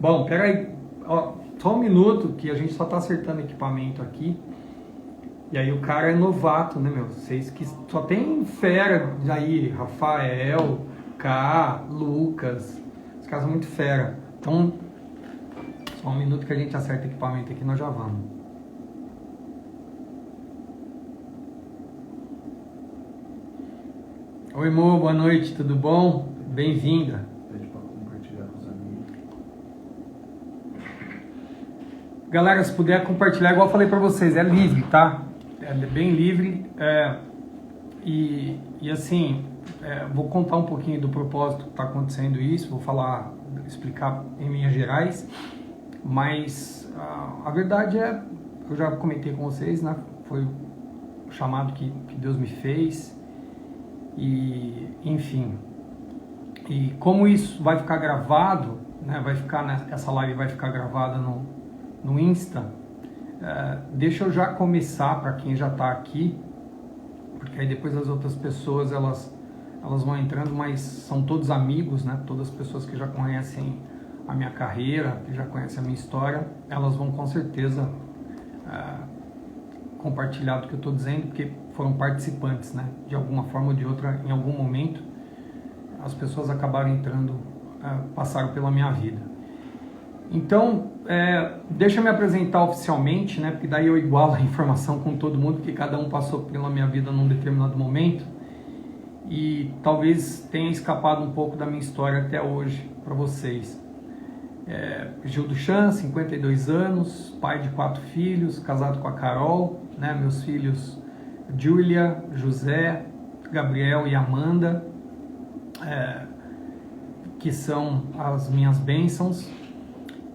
Bom, peraí, ó, só um minuto que a gente só tá acertando equipamento aqui. E aí o cara é novato, né, meu? Vocês que só tem fera aí, Rafael, K, Lucas. Os caras são muito fera. Então, só um minuto que a gente acerta equipamento aqui, nós já vamos. Oi, Mo, boa noite, tudo bom? Bem-vinda. Pede para compartilhar com os amigos. Galera, se puder compartilhar, igual eu falei pra vocês, é livre, tá? É bem livre. E assim, vou contar um pouquinho do propósito que está acontecendo isso, vou explicar em linhas gerais, mas a verdade é, eu já comentei com vocês, né? Foi o chamado que Deus me fez, e enfim, e como isso vai ficar gravado, né? Essa live vai ficar gravada no Insta. Deixa eu já começar para quem já está aqui, porque aí depois as outras pessoas elas vão entrando, mas são todos amigos, né? Todas as pessoas que já conhecem a minha carreira, que já conhecem a minha história, elas vão com certeza compartilhar do que eu estou dizendo, porque foram participantes, né? De alguma forma ou de outra, em algum momento, as pessoas acabaram entrando, passaram pela minha vida. Então, deixa eu me apresentar oficialmente, né? Porque daí eu igualo a informação com todo mundo, porque cada um passou pela minha vida num determinado momento e talvez tenha escapado um pouco da minha história até hoje para vocês. Gil Duchamp, 52 anos, pai de 4 filhos, casado com a Carol, né? Meus filhos Júlia, José, Gabriel e Amanda, que são as minhas bênçãos.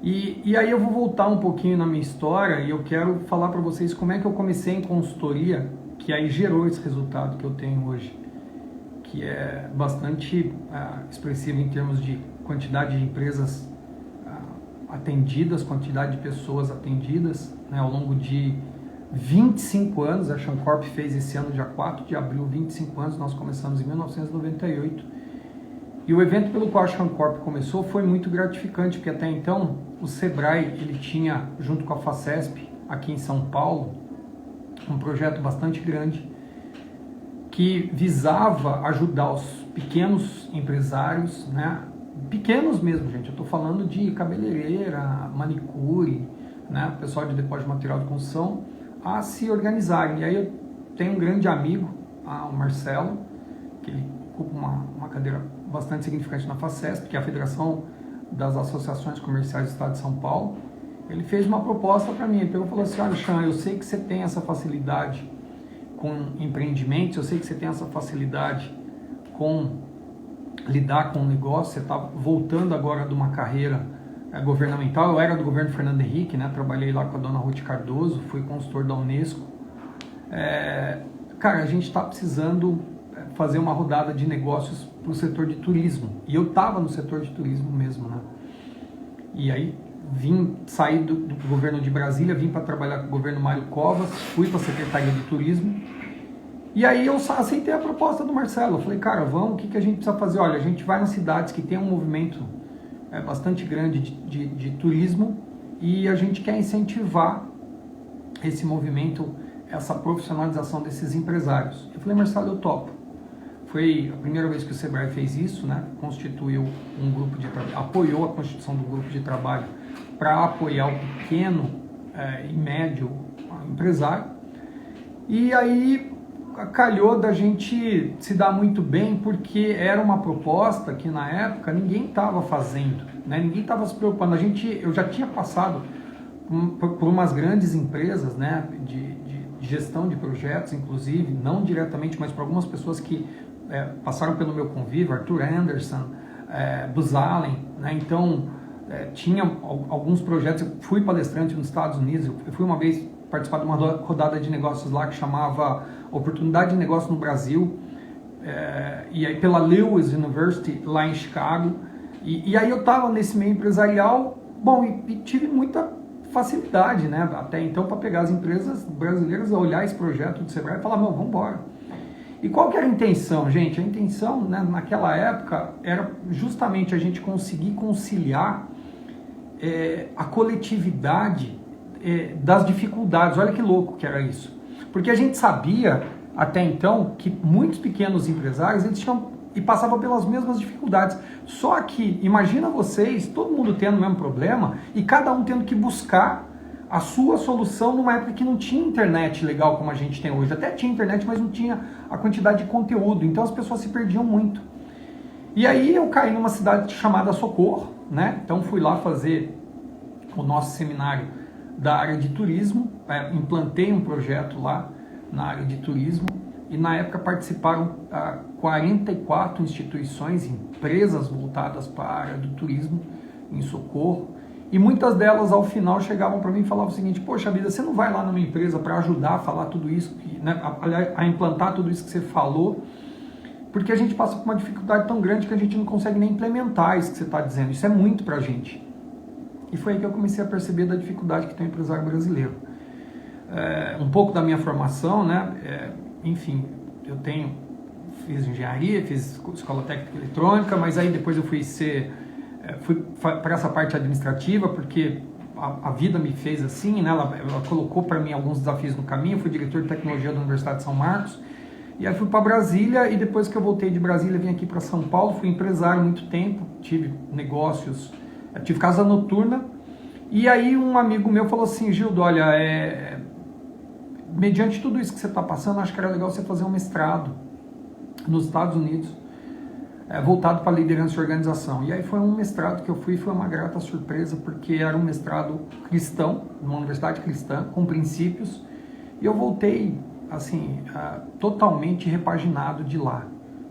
E aí eu vou voltar um pouquinho na minha história e eu quero falar para vocês como é que eu comecei em consultoria, que aí gerou esse resultado que eu tenho hoje, que é bastante expressivo em termos de quantidade de empresas atendidas, quantidade de pessoas atendidas, né, ao longo de 25 anos. A Xancorp fez esse ano, dia 4 de abril, 25 anos, nós começamos em 1998. E o evento pelo qual a Xancorp começou foi muito gratificante, porque até então o Sebrae ele tinha, junto com a Facesp, aqui em São Paulo, um projeto bastante grande que visava ajudar os pequenos empresários, né? Pequenos mesmo, gente. Eu estou falando de cabeleireira, manicure, né? Pessoal de depósito de material de construção, a se organizarem. E aí eu tenho um grande amigo, o Marcelo, que ele ocupa uma cadeira bastante significante na Facesp, que é a Federação das Associações Comerciais do Estado de São Paulo. Ele fez uma proposta para mim, ele falou assim: olha, Chan, eu sei que você tem essa facilidade com empreendimentos, eu sei que você tem essa facilidade com lidar com o negócio, você está voltando agora de uma carreira governamental. Eu era do governo Fernando Henrique, né? Trabalhei lá com a dona Ruth Cardoso, fui consultor da Unesco. Cara, a gente está precisando fazer uma rodada de negócios para o setor de turismo. E eu estava no setor de turismo mesmo, né? E aí saí do governo de Brasília, vim para trabalhar com o governo Mário Covas, fui para a Secretaria de Turismo. E aí eu aceitei a proposta do Marcelo. Eu falei, cara, vamos, o que a gente precisa fazer? Olha, a gente vai nas cidades que tem um movimento bastante grande de turismo e a gente quer incentivar esse movimento, essa profissionalização desses empresários. Eu falei, Marcelo, eu topo. Foi a primeira vez que o Sebrae fez isso, né? Constituiu um grupo de trabalho, apoiou a constituição do grupo de trabalho para apoiar o pequeno e médio empresário. E aí calhou da gente se dar muito bem, porque era uma proposta que na época ninguém estava fazendo, né? Ninguém estava se preocupando. Eu já tinha passado por umas grandes empresas, né? De gestão de projetos, inclusive, não diretamente, mas para algumas pessoas que passaram pelo meu convívio, Arthur Anderson, Buzz Allen, né? Então tinha alguns projetos. Eu fui palestrante nos Estados Unidos, eu fui uma vez participar de uma rodada de negócios lá que chamava Oportunidade de Negócio no Brasil, e aí pela Lewis University lá em Chicago, e aí eu estava nesse meio empresarial, bom, e tive muita facilidade, né, até então, para pegar as empresas brasileiras a olhar esse projeto do Sebrae e falar, não, vamos embora. E qual que era a intenção, gente? A intenção, né, naquela época era justamente a gente conseguir conciliar a coletividade das dificuldades. Olha que louco que era isso. Porque a gente sabia, até então, que muitos pequenos empresários eles tinham e passavam pelas mesmas dificuldades. Só que, imagina vocês, todo mundo tendo o mesmo problema e cada um tendo que buscar a sua solução numa época que não tinha internet legal como a gente tem hoje. Até tinha internet, mas não tinha a quantidade de conteúdo. Então as pessoas se perdiam muito. E aí eu caí numa cidade chamada Socorro, né? Então fui lá fazer o nosso seminário da área de turismo, implantei um projeto lá na área de turismo e na época participaram 44 instituições, empresas voltadas para a área do turismo em Socorro e muitas delas ao final chegavam para mim e falavam o seguinte: poxa vida, você não vai lá numa empresa para ajudar a falar tudo isso, né, a implantar tudo isso que você falou, porque a gente passa por uma dificuldade tão grande que a gente não consegue nem implementar isso que você está dizendo, isso é muito para a gente. E foi aí que eu comecei a perceber da dificuldade que tem o empresário brasileiro. Um pouco da minha formação, né? Enfim, fiz engenharia, fiz escola técnica eletrônica, mas aí depois eu fui para essa parte administrativa, porque a vida me fez assim, né? Ela colocou para mim alguns desafios no caminho. Eu fui diretor de tecnologia da Universidade de São Marcos, e aí fui para Brasília, e depois que eu voltei de Brasília, vim aqui para São Paulo, fui empresário há muito tempo, tive negócios, tive casa noturna, e aí um amigo meu falou assim: Gildo, olha, mediante tudo isso que você está passando, acho que era legal você fazer um mestrado nos Estados Unidos, voltado para liderança e organização. E aí foi um mestrado que eu fui, foi uma grata surpresa, porque era um mestrado cristão, numa universidade cristã, com princípios, e eu voltei, assim, totalmente repaginado de lá,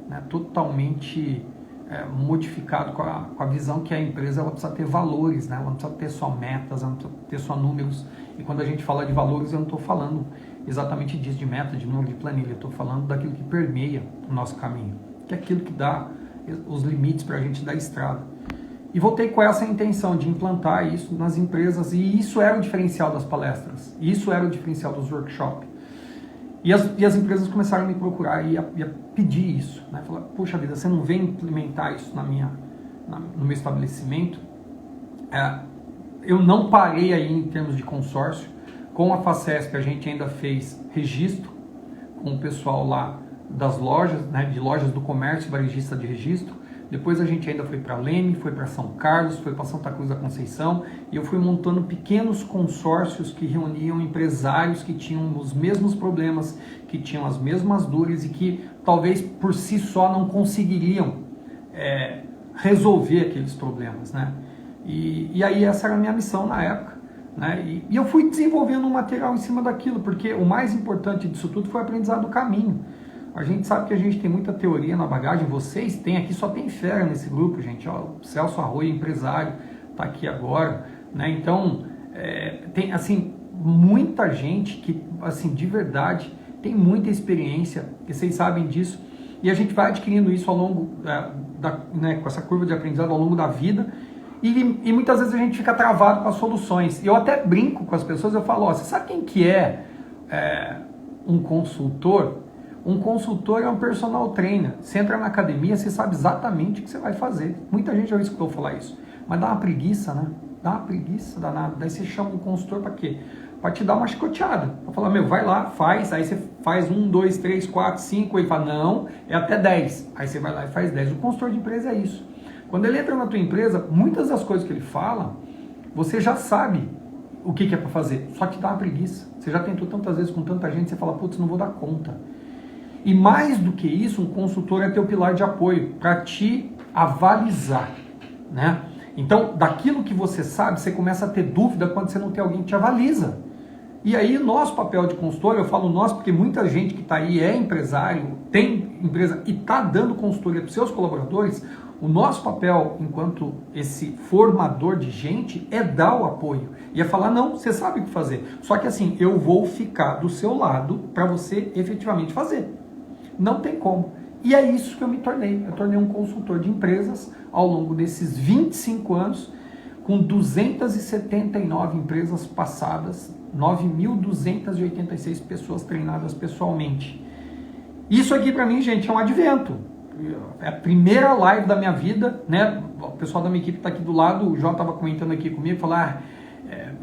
né? Totalmente modificado com a visão que a empresa ela precisa ter valores, né? Ela não precisa ter só metas, ela não precisa ter só números. E quando a gente fala de valores, eu não estou falando exatamente disso, de meta, de número, de planilha. Eu estou falando daquilo que permeia o nosso caminho, que é aquilo que dá os limites para a gente dar estrada. E voltei com essa intenção de implantar isso nas empresas, e isso era o diferencial das palestras, isso era o diferencial dos workshops. E as empresas começaram a me procurar e a pedir isso, né? Falar: puxa vida, você não vem implementar isso no meu estabelecimento? Eu não parei aí em termos de consórcio. Com a Facesp a gente ainda fez registro com o pessoal lá das lojas, né, de lojas do comércio, varejista de registro. Depois a gente ainda foi para Leme, foi para São Carlos, foi para Santa Cruz da Conceição, e eu fui montando pequenos consórcios que reuniam empresários que tinham os mesmos problemas, que tinham as mesmas dores e que talvez por si só não conseguiriam resolver aqueles problemas, né? E aí essa era a minha missão na época, né? E eu fui desenvolvendo um material em cima daquilo, porque o mais importante disso tudo foi o aprendizado do caminho. A gente sabe que a gente tem muita teoria na bagagem, vocês têm, aqui só tem fera nesse grupo, gente. Ó, o Celso Arroio, empresário, está aqui agora, né? Então, tem, assim, muita gente que, assim, de verdade, tem muita experiência, e vocês sabem disso, e a gente vai adquirindo isso ao longo, né, com essa curva de aprendizado ao longo da vida, e muitas vezes a gente fica travado com as soluções. Eu até brinco com as pessoas, eu falo: ó, você sabe quem que é um consultor? Um consultor é um personal trainer. Você entra na academia, você sabe exatamente o que você vai fazer. Muita gente já escutou falar isso. Mas dá uma preguiça, né? Dá uma preguiça danada. Daí você chama um consultor para quê? Para te dar uma chicoteada. Para falar: meu, vai lá, faz. Aí você faz 1, 2, 3, 4, 5. Ele fala: não, é até 10. Aí você vai lá e faz 10. O consultor de empresa é isso. Quando ele entra na tua empresa, muitas das coisas que ele fala, você já sabe o que é para fazer. Só que dá uma preguiça. Você já tentou tantas vezes com tanta gente, você fala: putz, não vou dar conta. E mais do que isso, um consultor é teu pilar de apoio para te avalizar, né? Então, daquilo que você sabe, você começa a ter dúvida quando você não tem alguém que te avaliza. E aí, nosso papel de consultor, eu falo nosso porque muita gente que está aí é empresário, tem empresa e está dando consultoria para os seus colaboradores. O nosso papel, enquanto esse formador de gente, é dar o apoio. E é falar: não, você sabe o que fazer. Só que assim, eu vou ficar do seu lado para você efetivamente fazer. Não tem como. E é isso que eu me tornei. Eu tornei um consultor de empresas ao longo desses 25 anos, com 279 empresas passadas, 9.286 pessoas treinadas pessoalmente. Isso aqui para mim, gente, é um advento. é a primeira live da minha vida, né? O pessoal da minha equipe está aqui do lado, o João estava comentando aqui comigo, falou,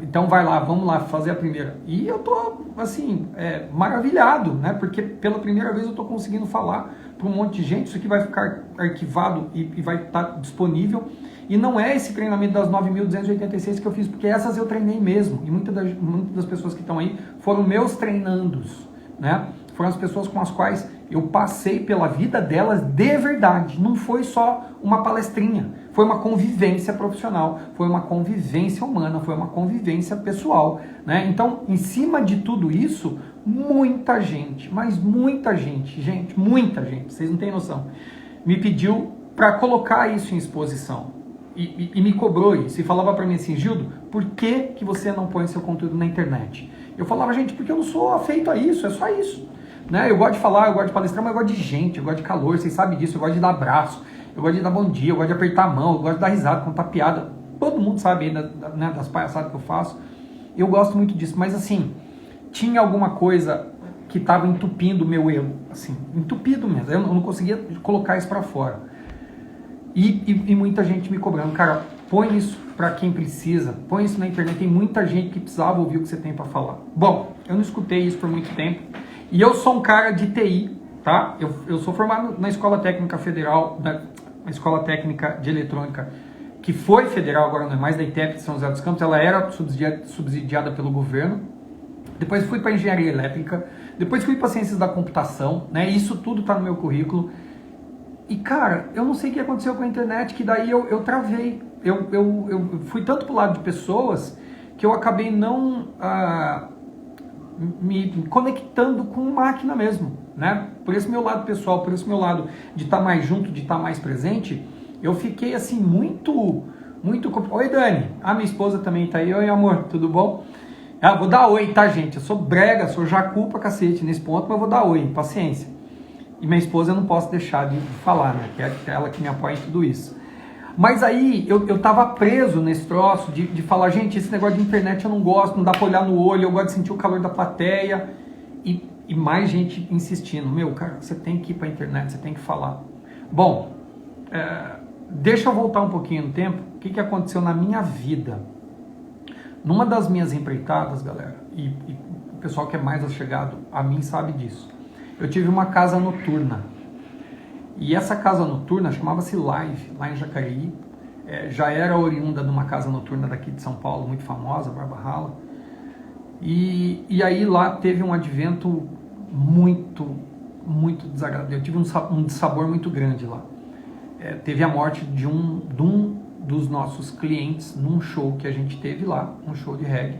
então vai lá, vamos lá fazer a primeira. E eu tô, assim, maravilhado, né? Porque pela primeira vez eu tô conseguindo falar para um monte de gente, isso aqui vai ficar arquivado e vai estar disponível. E não é esse treinamento das 9.286 que eu fiz, porque essas eu treinei mesmo. E muitas das pessoas que estão aí foram meus treinandos, né? Foram as pessoas com as quais eu passei pela vida delas de verdade. Não foi só uma palestrinha, foi uma convivência profissional, foi uma convivência humana, foi uma convivência pessoal, né? Então, em cima de tudo isso, muita gente, mas muita gente, muita gente, vocês não têm noção, me pediu para colocar isso em exposição. E me cobrou isso, e falava para mim assim, Gildo, por que você não põe seu conteúdo na internet? Eu falava, gente, porque eu não sou afeito a isso, é só isso. Né? Eu gosto de falar, eu gosto de palestrar, mas eu gosto de gente, eu gosto de calor, vocês sabem disso, eu gosto de dar abraço, eu gosto de dar bom dia, eu gosto de apertar a mão, eu gosto de dar risada, contar piada, todo mundo sabe aí né, das palhaçadas que eu faço, eu gosto muito disso, mas assim, tinha alguma coisa que estava entupindo o meu eu, assim, entupido mesmo, eu não conseguia colocar isso para fora. E muita gente me cobrando, cara, põe isso para quem precisa, põe isso na internet, tem muita gente que precisava ouvir o que você tem para falar. Bom, eu não escutei isso por muito tempo, e eu sou um cara de TI, tá? Eu sou formado na Escola Técnica Federal, na Escola Técnica de Eletrônica, que foi federal, agora não é mais, da ITEP de São José dos Campos, ela era subsidiada pelo governo. Depois fui para Engenharia Elétrica, depois fui para Ciências da Computação, né? Isso tudo tá no meu currículo. E cara, eu não sei o que aconteceu com a internet, que daí eu travei. Eu fui tanto pro lado de pessoas que eu acabei não me conectando com máquina mesmo, né? Por esse meu lado pessoal, por esse meu lado de estar mais junto, de estar mais presente, eu fiquei assim muito... Oi Dani, a minha esposa também tá aí. Oi amor, tudo bom? Vou dar oi, tá gente? Eu sou brega, sou jacu pra cacete nesse ponto, mas vou dar oi, paciência. E minha esposa eu não posso deixar de falar, né? Que é ela que me apoia em tudo isso. Mas aí eu tava preso nesse troço de falar, gente, esse negócio de internet eu não gosto, não dá pra olhar no olho, eu gosto de sentir o calor da plateia. E mais gente insistindo, meu, cara, você tem que ir pra internet, você tem que falar. Bom, deixa eu voltar um pouquinho no tempo. O que aconteceu na minha vida? Numa das minhas empreitadas, galera, e o pessoal que é mais achegado a mim sabe disso. Eu tive uma casa noturna. E essa casa noturna chamava-se Live, lá em Jacareí. Já era oriunda de uma casa noturna daqui de São Paulo, muito famosa, Barba Rala. E aí lá teve um advento muito desagradável. Eu tive um dissabor muito grande lá. Teve a morte de um dos nossos clientes num show que a gente teve lá, um show de reggae,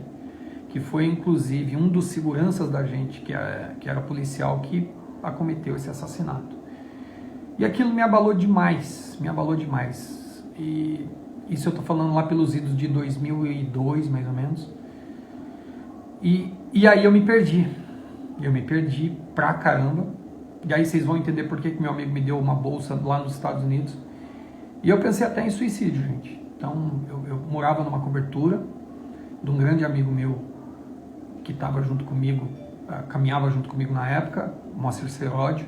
que foi inclusive um dos seguranças da gente, que era policial, que acometeu esse assassinato. E aquilo me abalou demais, E isso eu tô falando lá pelos idos de 2002, mais ou menos. E aí eu me perdi pra caramba. E aí vocês vão entender por que meu amigo me deu uma bolsa lá nos Estados Unidos. E eu pensei até em suicídio, gente. Então eu morava numa cobertura de um grande amigo meu que estava junto comigo, caminhava junto comigo na época, Moacir Seródio.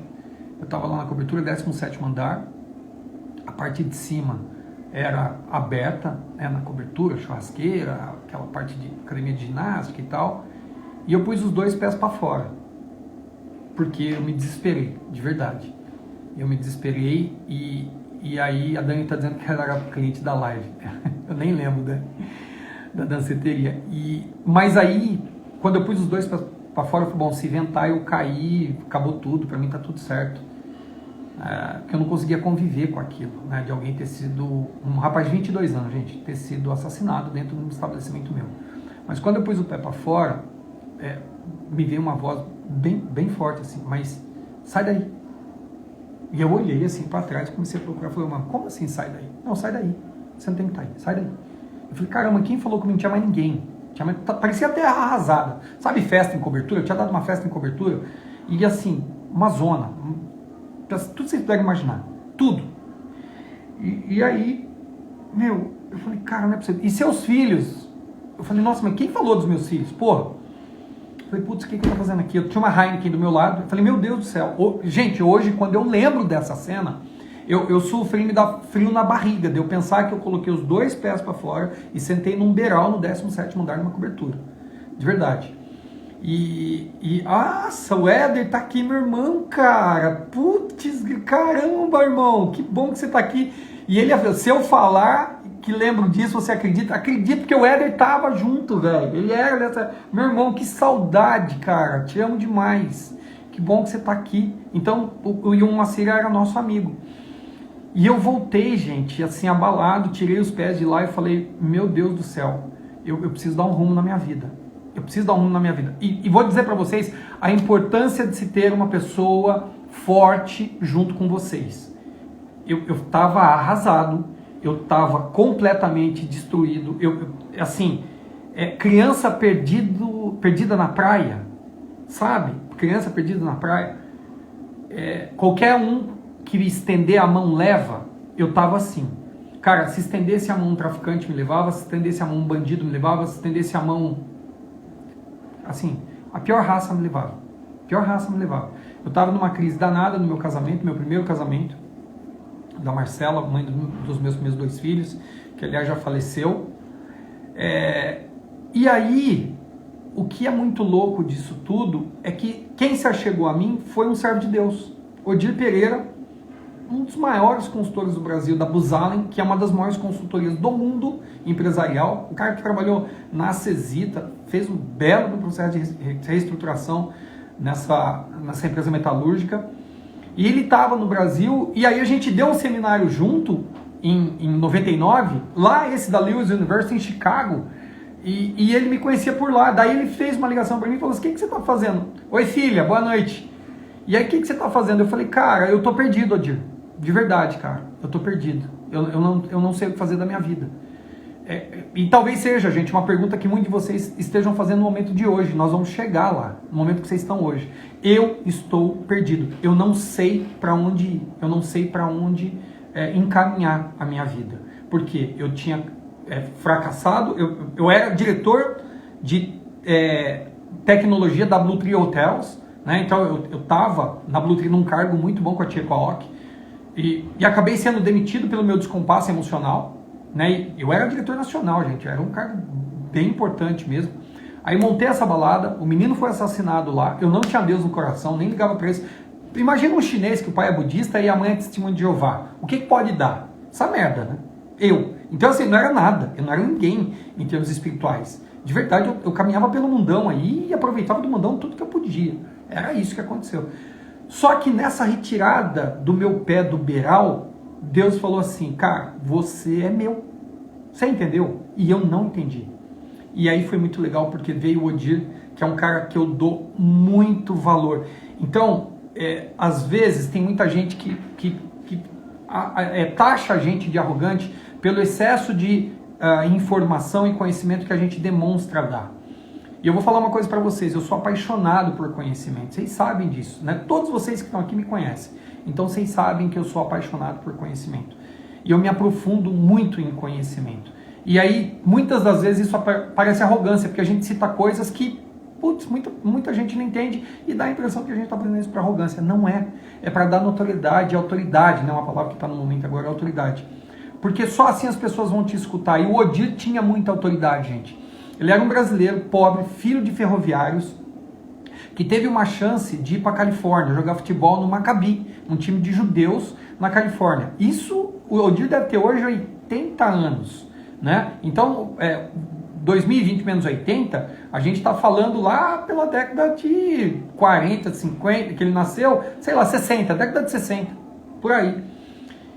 Eu estava lá na cobertura, 17º andar. A parte de cima era aberta, né, na cobertura, churrasqueira, aquela parte de academia de ginástica e tal. E eu pus os 2 pés para fora, porque eu me desesperei, de verdade. Eu me desesperei e aí a Dani está dizendo que ela era cliente da live. Eu nem lembro da danceteria. Mas aí, quando eu pus os 2 para fora, eu falei, bom, se inventar eu caí, acabou tudo, para mim tá tudo certo. Porque eu não conseguia conviver com aquilo, né, de alguém ter sido, um rapaz de 22 anos, gente, ter sido assassinado dentro de um estabelecimento meu. Mas quando eu pus o pé para fora, me veio uma voz bem forte assim, mas sai daí. E eu olhei assim para trás, comecei a procurar, falei, mano, como assim sai daí? Não, sai daí, você não tem que estar aí, sai daí. Eu falei, caramba, quem falou que não tinha mais ninguém? Parecia até arrasada. Sabe festa em cobertura? Eu tinha dado uma festa em cobertura e assim, uma zona, tudo que vocês puderem imaginar, tudo. E aí, meu, eu falei, cara, não é possível. E seus filhos? Eu falei, nossa, mas quem falou dos meus filhos? Porra. Eu falei, putz, o que eu tô fazendo aqui? Eu tinha uma Heineken do meu lado. Eu falei, meu Deus do céu. Gente, hoje, quando eu lembro dessa cena, Eu sofri, me dá frio na barriga, de eu pensar que eu coloquei os 2 pés para fora e sentei num beiral no 17º andar numa cobertura. De verdade. Nossa, o Éder tá aqui, meu irmão, cara. Putz, caramba, irmão, que bom que você tá aqui. E ele, se eu falar que lembro disso, você acredita? Acredito que o Éder tava junto, velho. Ele era dessa... Meu irmão, que saudade, cara. Te amo demais. Que bom que você tá aqui. Então, o Yun Macir era nosso amigo. E eu voltei, gente, assim, abalado, tirei os pés de lá e falei, meu Deus do céu, eu preciso dar um rumo na minha vida. Eu preciso dar um rumo na minha vida. E vou dizer para vocês a importância de se ter uma pessoa forte junto com vocês. Eu estava arrasado, eu estava completamente destruído. Criança perdida na praia, sabe? Criança perdida na praia. Qualquer um que estender a mão leva, eu estava assim. Cara, se estendesse a mão um traficante me levava, se estendesse a mão um bandido me levava, se estendesse a mão... Assim, a pior raça me levava. Eu estava numa crise danada no meu casamento, meu primeiro casamento, da Marcela, mãe dos meus 2 filhos, que aliás já faleceu. E aí, o que é muito louco disso tudo é que quem se achegou a mim foi um servo de Deus, Odir Pereira, um dos maiores consultores do Brasil, da Booz Allen, que é uma das maiores consultorias do mundo empresarial, o cara que trabalhou na Acesita, fez um belo processo de reestruturação nessa empresa metalúrgica, e ele estava no Brasil, e aí a gente deu um seminário junto, em 99, lá esse da Lewis University em Chicago, e ele me conhecia por lá, daí ele fez uma ligação para mim e falou assim, o que você está fazendo? Oi filha, boa noite. E aí o que você está fazendo? Eu falei, cara, eu tô perdido, Odir. De verdade, cara, eu tô perdido. Eu não sei o que fazer da minha vida. E talvez seja, gente, uma pergunta que muitos de vocês estejam fazendo no momento de hoje. Nós vamos chegar lá, no momento que vocês estão hoje. Eu estou perdido. Eu não sei para onde ir. Eu não sei para onde encaminhar a minha vida. Porque eu tinha fracassado. Eu era diretor de tecnologia da Blue Tree Hotels. Né? Então eu estava na Blue Tree num cargo muito bom com a Tia Coaoc. E acabei sendo demitido pelo meu descompasso emocional, né? E eu era diretor nacional, gente, era um cargo bem importante mesmo. Aí montei essa balada, o menino foi assassinado lá, eu não tinha Deus no coração, nem ligava para isso. Imagina um chinês que o pai é budista e a mãe é testemunha de Jeová. O que pode dar? Essa merda, né? Então assim, não era nada, eu não era ninguém em termos espirituais. De verdade, eu caminhava pelo mundão aí e aproveitava do mundão tudo que eu podia. Era isso que aconteceu. Só que nessa retirada do meu pé do beiral, Deus falou assim, cara, você é meu. Você entendeu? E eu não entendi. E aí foi muito legal porque veio o Odir, que é um cara que eu dou muito valor. Então, às vezes tem muita gente que taxa a gente de arrogante pelo excesso de informação e conhecimento que a gente demonstra dar. E eu vou falar uma coisa para vocês, eu sou apaixonado por conhecimento, vocês sabem disso, né? Todos vocês que estão aqui me conhecem, então vocês sabem que eu sou apaixonado por conhecimento. E eu me aprofundo muito em conhecimento. E aí, muitas das vezes isso parece arrogância, porque a gente cita coisas que, putz, muita gente não entende e dá a impressão que a gente está fazendo isso para arrogância. Não é, é para dar notoriedade, autoridade, né? Uma palavra que está no momento agora é autoridade. Porque só assim as pessoas vão te escutar. E o Odir tinha muita autoridade, gente. Ele era um brasileiro pobre, filho de ferroviários, que teve uma chance de ir para a Califórnia, jogar futebol no Maccabi, um time de judeus na Califórnia. Isso, o Odir deve ter hoje 80 anos, né? Então, 2020 menos 80, a gente está falando lá pela década de 40, 50, que ele nasceu, sei lá, 60, década de 60, por aí.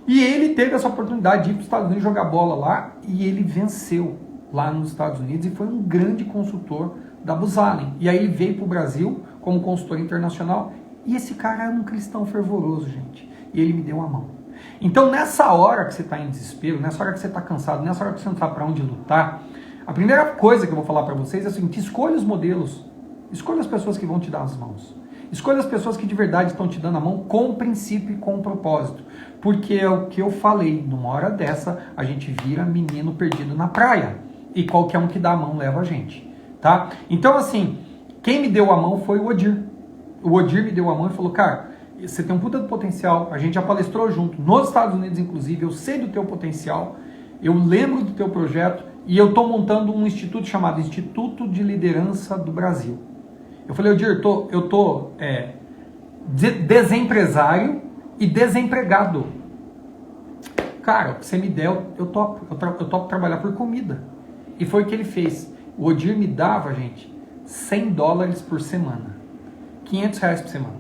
E ele teve essa oportunidade de ir para os Estados Unidos jogar bola lá, e ele venceu lá nos Estados Unidos e foi um grande consultor da Booz Allen. E aí ele veio para o Brasil como consultor internacional e esse cara era um cristão fervoroso, gente. E ele me deu a mão. Então nessa hora que você está em desespero, nessa hora que você está cansado, nessa hora que você não sabe para onde lutar, a primeira coisa que eu vou falar para vocês é a seguinte, escolha os modelos, escolha as pessoas que vão te dar as mãos. Escolha as pessoas que de verdade estão te dando a mão com princípio e com propósito. Porque é o que eu falei, numa hora dessa a gente vira menino perdido na praia. E qualquer um que dá a mão leva a gente, tá? Então, assim, quem me deu a mão foi o Odir. O Odir me deu a mão e falou, cara, você tem um puta do potencial, a gente já palestrou junto, nos Estados Unidos inclusive, eu sei do teu potencial, eu lembro do teu projeto, e eu estou montando um instituto chamado Instituto de Liderança do Brasil. Eu falei, Odir, eu tô desempresário e desempregado. Cara, o que você me der, eu topo trabalhar por comida. E foi o que ele fez. O Odir me dava, gente, $100 por semana. R$500 por semana.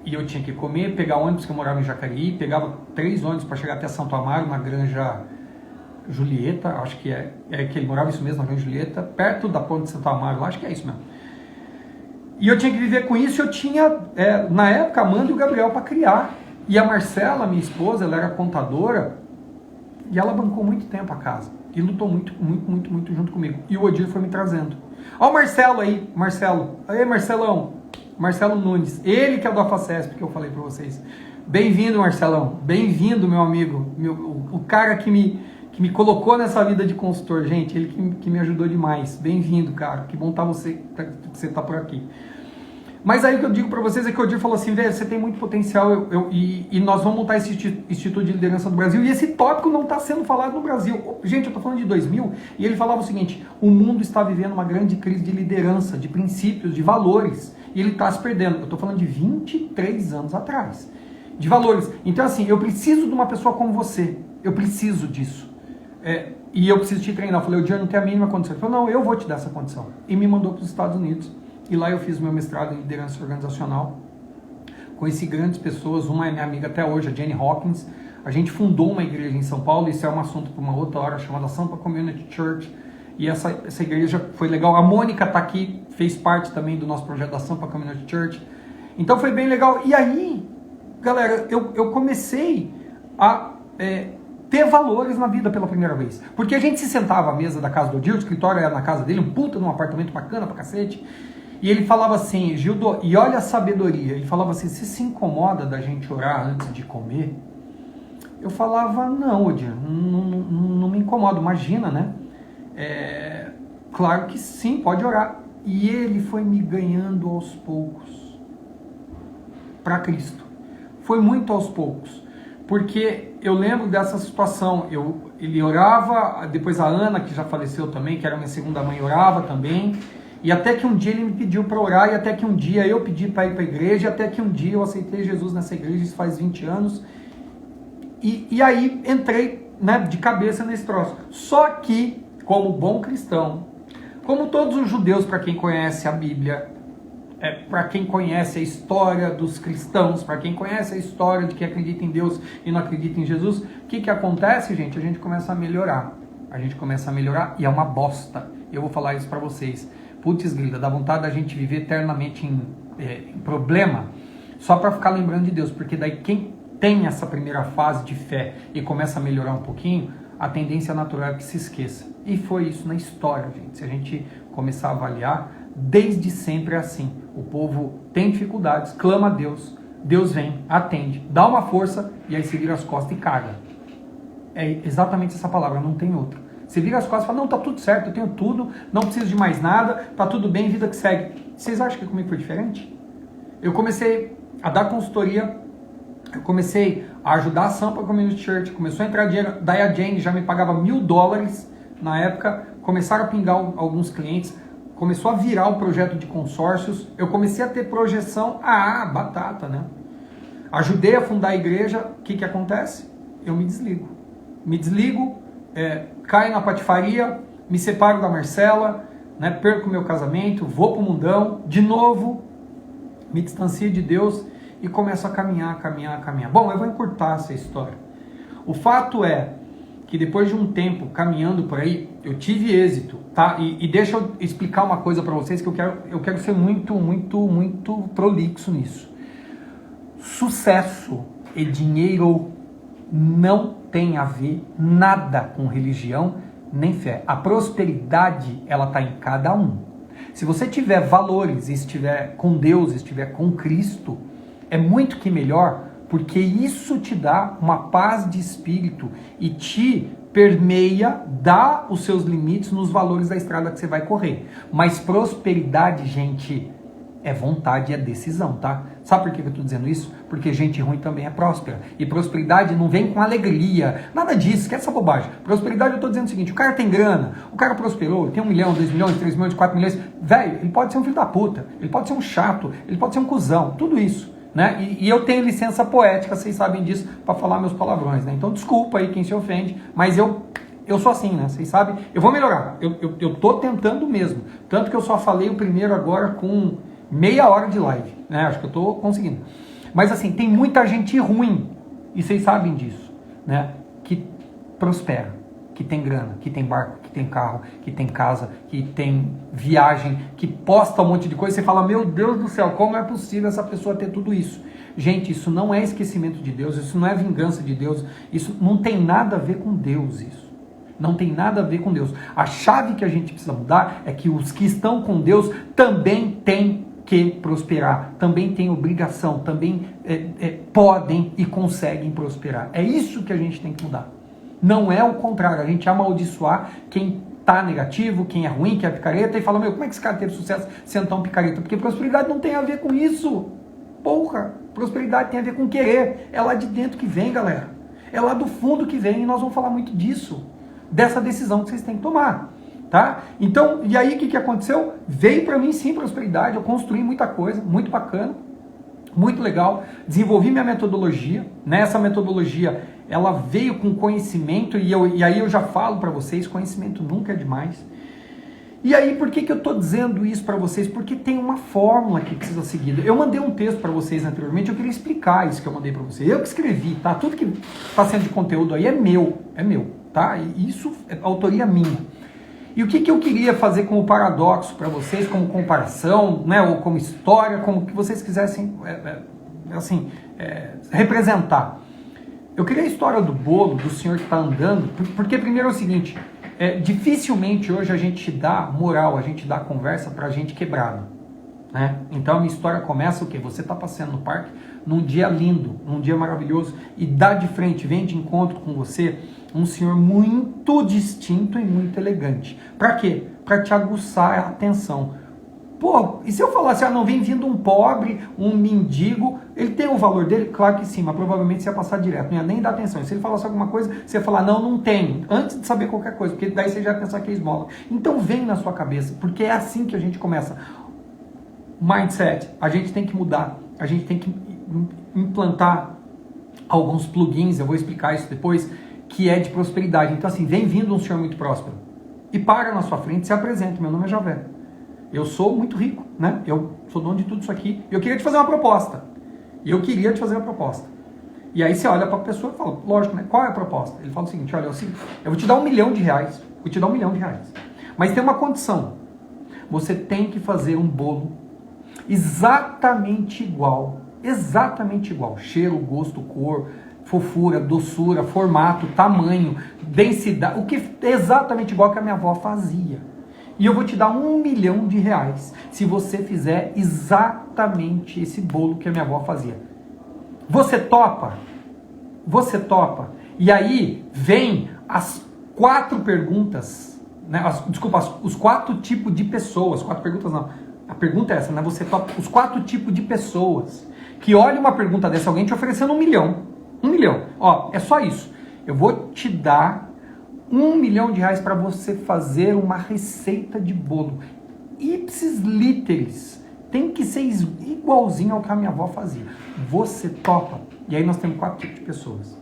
E eu tinha que comer, pegar ônibus, que eu morava em Jacareí, pegava 3 ônibus para chegar até Santo Amaro, na Granja Julieta, acho que que ele morava isso mesmo, na Granja Julieta, perto da ponte de Santo Amaro, acho que é isso mesmo. E eu tinha que viver com isso, eu tinha, na época, a Amanda e o Gabriel para criar. E a Marcela, minha esposa, ela era contadora, e ela bancou muito tempo a casa. E lutou muito junto comigo. E o Odir foi me trazendo. Olha o Marcelo aí, Aí, Marcelão. Marcelo Nunes, ele que é do AFACESP, que eu falei para vocês. Bem-vindo, Marcelão. Bem-vindo, meu amigo. O cara que me colocou nessa vida de consultor, gente. Ele que me ajudou demais. Bem-vindo, cara. Que bom você tá por aqui. Mas aí o que eu digo para vocês é que o Odir falou assim, velho, você tem muito potencial e nós vamos montar esse Instituto de Liderança do Brasil, e esse tópico não está sendo falado no Brasil. Gente, eu estou falando de 2000, e ele falava o seguinte, o mundo está vivendo uma grande crise de liderança, de princípios, de valores, e ele está se perdendo. Eu estou falando de 23 anos atrás, de valores. Então assim, eu preciso de uma pessoa como você, eu preciso disso. E eu preciso te treinar. Eu falei, Odir, não tem a mínima condição. Ele falou, não, eu vou te dar essa condição. E me mandou para os Estados Unidos. E lá eu fiz meu mestrado em liderança organizacional. Conheci grandes pessoas, uma é minha amiga até hoje, a Jenny Hawkins. A gente fundou uma igreja em São Paulo, isso é um assunto para uma outra hora, chamada Sampa Community Church. E essa igreja foi legal. A Mônica está aqui, fez parte também do nosso projeto da Sampa Community Church. Então foi bem legal. E aí, galera, eu comecei a ter valores na vida pela primeira vez. Porque a gente se sentava à mesa da casa do Odir, o escritório era na casa dele, um puta num apartamento bacana pra cacete. E ele falava assim, Gildo, e olha a sabedoria, ele falava assim, você se incomoda da gente orar antes de comer? Eu falava, não, Odir, não me incomoda, imagina, né? Claro que sim, pode orar. E ele foi me ganhando aos poucos para Cristo. Foi muito aos poucos. Porque eu lembro dessa situação, ele orava, depois a Ana, que já faleceu também, que era minha segunda mãe, orava também. E até que um dia ele me pediu para orar, e até que um dia eu pedi para ir para a igreja, e até que um dia eu aceitei Jesus nessa igreja, isso faz 20 anos. E aí entrei, né, de cabeça nesse troço. Só que, como bom cristão, como todos os judeus, para quem conhece a Bíblia, para quem conhece a história dos cristãos, para quem conhece a história de quem acredita em Deus e não acredita em Jesus, o que acontece, gente? A gente começa a melhorar. A gente começa a melhorar e é uma bosta. Eu vou falar isso para vocês. Putz grila, dá vontade da gente viver eternamente em problema só para ficar lembrando de Deus, porque daí quem tem essa primeira fase de fé e começa a melhorar um pouquinho, a tendência natural é que se esqueça. E foi isso na história, gente. Se a gente começar a avaliar, desde sempre é assim. O povo tem dificuldades, clama a Deus, Deus vem, atende, dá uma força e aí se vira as costas e caga. É exatamente essa palavra, não tem outra. Você vira as costas e fala, não, tá tudo certo, eu tenho tudo, não preciso de mais nada, tá tudo bem, vida que segue. Vocês acham que comigo foi diferente? Eu comecei a dar consultoria, eu comecei a ajudar a Sampa Community Church, começou a entrar dinheiro, daí a Jane já me pagava $1.000 na época, começaram a pingar alguns clientes, começou a virar o projeto de consórcios, eu comecei a ter projeção, batata, né? Ajudei a fundar a igreja, o que acontece? Eu me desligo, caio na patifaria, me separo da Marcela, né, perco meu casamento, vou pro mundão, de novo, me distancio de Deus e começo a caminhar. Bom, eu vou encurtar essa história. O fato é que depois de um tempo caminhando por aí, eu tive êxito, tá? E deixa eu explicar uma coisa para vocês que eu quero ser muito prolixo nisso. Sucesso e dinheiro não tem a ver nada com religião nem fé. A prosperidade, ela está em cada um. Se você tiver valores, estiver com Deus, estiver com Cristo, é muito que melhor, porque isso te dá uma paz de espírito e te permeia, dá os seus limites nos valores da estrada que você vai correr. Mas prosperidade, gente, É vontade, é decisão, tá? Sabe por que eu estou dizendo isso? Porque gente ruim também é próspera. E prosperidade não vem com alegria. Nada disso, que é essa bobagem. Prosperidade, eu estou dizendo o seguinte, o cara tem grana, o cara prosperou, ele tem 1 milhão, 2 milhões, 3 milhões, 4 milhões. Velho, ele pode ser um filho da puta, ele pode ser um chato, ele pode ser um cuzão, tudo isso. Né? E eu tenho licença poética, vocês sabem disso, para falar meus palavrões. Né? Então desculpa aí quem se ofende, mas eu sou assim, né? Vocês sabem, eu vou melhorar. Eu tô tentando mesmo. Tanto que eu só falei o primeiro agora com meia hora de live, né? Acho que eu tô conseguindo. Mas assim, tem muita gente ruim, e vocês sabem disso, né? Que prospera, que tem grana, que tem barco, que tem carro, que tem casa, que tem viagem, que posta um monte de coisa. Você fala, meu Deus do céu, como é possível essa pessoa ter tudo isso? Gente, isso não é esquecimento de Deus, isso não é vingança de Deus, isso não tem nada a ver com Deus, isso. Não tem nada a ver com Deus. A chave que a gente precisa mudar é que os que estão com Deus também têm que prosperar, também têm obrigação, também podem e conseguem prosperar. É isso que a gente tem que mudar. Não é o contrário, a gente amaldiçoar quem tá negativo, quem é ruim, quem é picareta, e fala, meu, como é que esse cara teve sucesso sendo tão picareta? Porque prosperidade não tem a ver com isso. Porra, prosperidade tem a ver com querer. É lá de dentro que vem, galera. É lá do fundo que vem, e nós vamos falar muito disso. Dessa decisão que vocês têm que tomar, tá? Então, e aí o que aconteceu? Veio para mim sim prosperidade, eu construí muita coisa, muito bacana, muito legal, desenvolvi minha metodologia, né? Essa metodologia, ela veio com conhecimento, e aí eu já falo para vocês, conhecimento nunca é demais. E aí, por que eu estou dizendo isso para vocês? Porque tem uma fórmula que precisa seguir. Eu mandei um texto para vocês anteriormente, eu queria explicar isso que eu mandei para vocês. Eu que escrevi, tá? Tudo que está sendo de conteúdo aí é meu, tá? E isso é autoria minha. E o que eu queria fazer como paradoxo para vocês, como comparação, né? Ou como história, como que vocês quisessem, representar. Eu queria a história do bolo, do senhor que está andando, porque primeiro é o seguinte... dificilmente hoje a gente dá moral, a gente dá conversa pra gente quebrado, né? Então a minha história começa o quê? Você tá passeando no parque num dia lindo, num dia maravilhoso, e dá de frente, vem de encontro com você um senhor muito distinto e muito elegante. Pra quê? Pra te aguçar a atenção. Pô, e se eu falasse, não, vem vindo um pobre, um mendigo, ele tem o valor dele? Claro que sim, mas provavelmente você ia passar direto, não ia nem dar atenção. E se ele falasse alguma coisa, você ia falar, não tem, antes de saber qualquer coisa, porque daí você já ia pensar que é esmola. Então vem na sua cabeça, porque é assim que a gente começa. Mindset, a gente tem que mudar, a gente tem que implantar alguns plugins, eu vou explicar isso depois, que é de prosperidade. Então assim, vem vindo um senhor muito próspero, e para na sua frente e se apresenta, meu nome é Javé. Eu sou muito rico, né? Eu sou dono de tudo isso aqui. Eu queria te fazer uma proposta. E aí você olha para a pessoa e fala, lógico, né? Qual é a proposta? Ele fala o seguinte, olha, eu vou te dar R$1 milhão. Vou te dar R$1 milhão. Mas tem uma condição. Você tem que fazer um bolo exatamente igual. Cheiro, gosto, cor, fofura, doçura, formato, tamanho, densidade. O que é exatamente igual que a minha avó fazia. E eu vou te dar R$1 milhão se você fizer exatamente esse bolo que a minha avó fazia. Você topa? E aí vem as 4 perguntas, né? Os 4 tipos de pessoas. 4 perguntas não. A pergunta é essa, né? Você topa os 4 tipos de pessoas que olha uma pergunta dessa, alguém te oferecendo R$1 milhão. R$1 milhão. Ó, é só isso. Eu vou te dar R$1 milhão para você fazer uma receita de bolo. Ipsis literis. Tem que ser igualzinho ao que a minha avó fazia. Você topa? E aí nós temos 4 tipos de pessoas.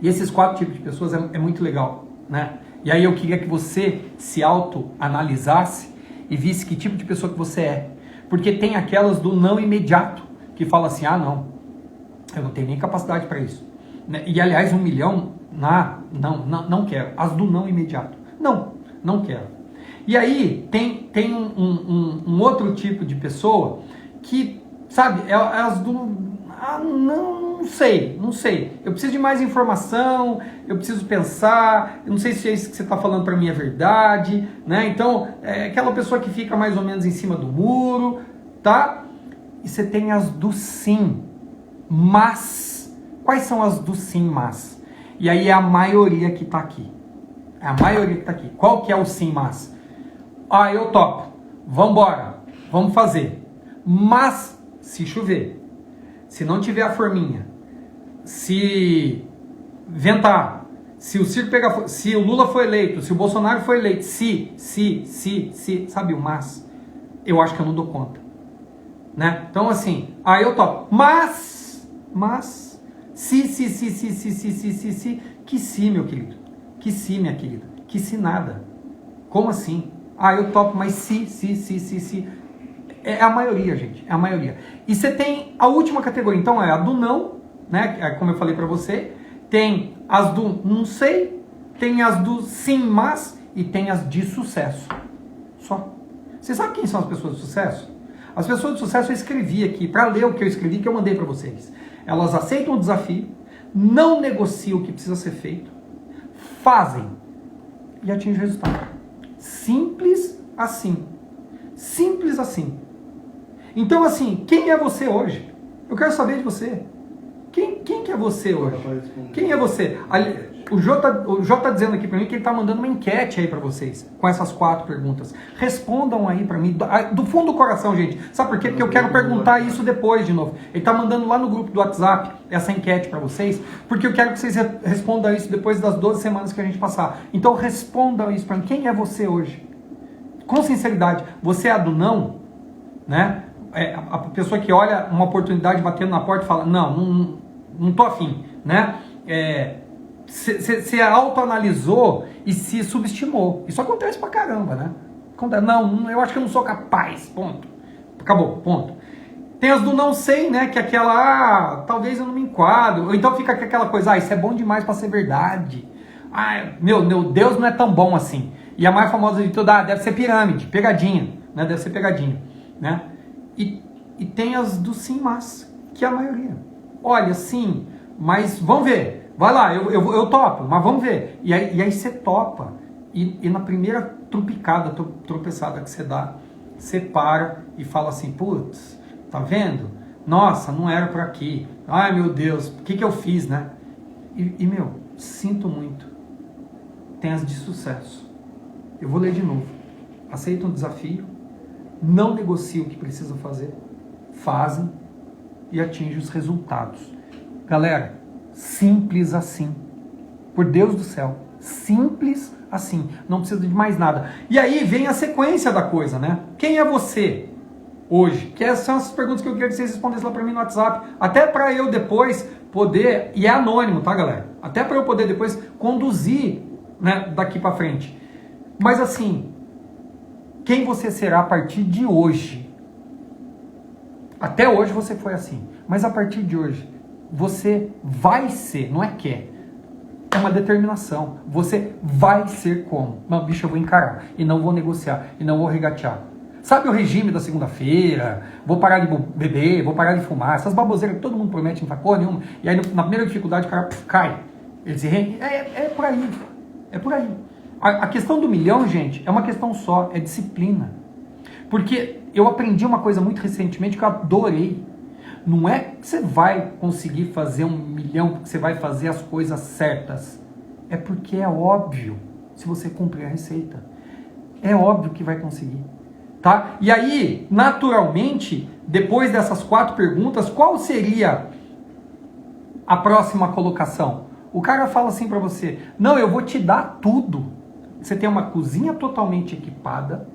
E esses 4 tipos de pessoas é muito legal, né? E aí eu queria que você se autoanalisasse e visse que tipo de pessoa que você é. Porque tem aquelas do não imediato, que fala assim, não, eu não tenho nem capacidade para isso. E aliás, R$1 milhão... Não quero. As do não imediato. Não quero. E aí tem um outro tipo de pessoa que, sabe, é as do... não sei. Eu preciso de mais informação, eu preciso pensar, eu não sei se isso que você está falando para mim é verdade, né? Então, é aquela pessoa que fica mais ou menos em cima do muro, tá? E você tem as do sim, mas. Quais são as do sim, mas? E aí é a maioria que está aqui. Qual que é o sim, mas? Eu topo. Vambora. Vamos fazer. Mas, se chover, se não tiver a forminha, se ventar, se o circo pegar fogo, se o Lula foi eleito, se o Bolsonaro foi eleito, se, sabe o mas? Eu acho que eu não dou conta, né? Então assim, aí eu topo, mas, se, que se, meu querido, que se, minha querida, que se nada, como assim? Eu topo, mas se, é a maioria, gente, é a maioria. E você tem a última categoria, então é a do não, né, como eu falei pra você, tem as do não sei, tem as do sim, mas, e tem as de sucesso, só. Você sabe quem são as pessoas de sucesso? As pessoas de sucesso eu escrevi aqui, para ler o que eu escrevi, que eu mandei para vocês. Elas aceitam o desafio, não negociam o que precisa ser feito, fazem e atingem o resultado. Simples assim. Simples assim. Então assim, quem é você hoje? Eu quero saber de você. Quem que é você hoje? Quem é você? O Jô tá dizendo aqui para mim que ele tá mandando uma enquete aí para vocês, com essas 4 perguntas. Respondam aí para mim, do fundo do coração, gente. Sabe por quê? Porque eu quero perguntar isso depois de novo. Ele tá mandando lá no grupo do WhatsApp essa enquete para vocês, porque eu quero que vocês respondam isso depois das 12 semanas que a gente passar. Então respondam isso para mim. Quem é você hoje? Com sinceridade, você é a do não? Né? A pessoa que olha uma oportunidade batendo na porta e fala, não tô afim, né? Você autoanalisou e se subestimou. Isso acontece pra caramba, né? Não, eu acho que eu não sou capaz, ponto. Acabou, ponto. Tem as do não sei, né? Que é aquela, talvez eu não me enquadro. Ou então fica aquela coisa, isso é bom demais pra ser verdade. Meu Deus não é tão bom assim. E a mais famosa de todas, deve ser pirâmide, pegadinha, né? Deve ser pegadinha, né? E tem as do sim, mas, que é a maioria. Olha, sim, mas vamos ver. Vai lá, eu topo, mas vamos ver. E aí você topa. E na primeira trupicada, tropeçada que você dá, você para e fala assim, putz, tá vendo? Nossa, não era por aqui. Ai, meu Deus, o que eu fiz, né? Meu, sinto muito. Tem as de sucesso. Eu vou ler de novo. Aceitam o desafio, não negociam o que precisa fazer, fazem e atingem os resultados. Galera, simples assim. Por Deus do céu, simples assim. Não precisa de mais nada. E aí vem a sequência da coisa, né? Quem é você hoje? Que essas são as perguntas que eu queria que vocês respondessem lá para mim no WhatsApp. Até para eu depois poder, e é anônimo, tá, galera? Até para eu poder depois conduzir, né, daqui para frente. Mas assim, quem você será a partir de hoje? Até hoje você foi assim. Mas a partir de hoje, você vai ser, não é quer. É uma determinação. Você vai ser como? Não, bicho, eu vou encarar. E não vou negociar. E não vou regatear. Sabe o regime da segunda-feira? Vou parar de beber, vou parar de fumar. Essas baboseiras que todo mundo promete, não faz porra nenhuma. E aí na primeira dificuldade o cara cai. Ele se é por aí. É por aí. A questão do milhão, gente, é uma questão só. É disciplina. Porque eu aprendi uma coisa muito recentemente que eu adorei. Não é que você vai conseguir fazer 1 milhão porque você vai fazer as coisas certas. É porque é óbvio se você cumprir a receita. É óbvio que vai conseguir. Tá? E aí, naturalmente, depois dessas 4 perguntas, qual seria a próxima colocação? O cara fala assim pra você, não, eu vou te dar tudo. Você tem uma cozinha totalmente equipada,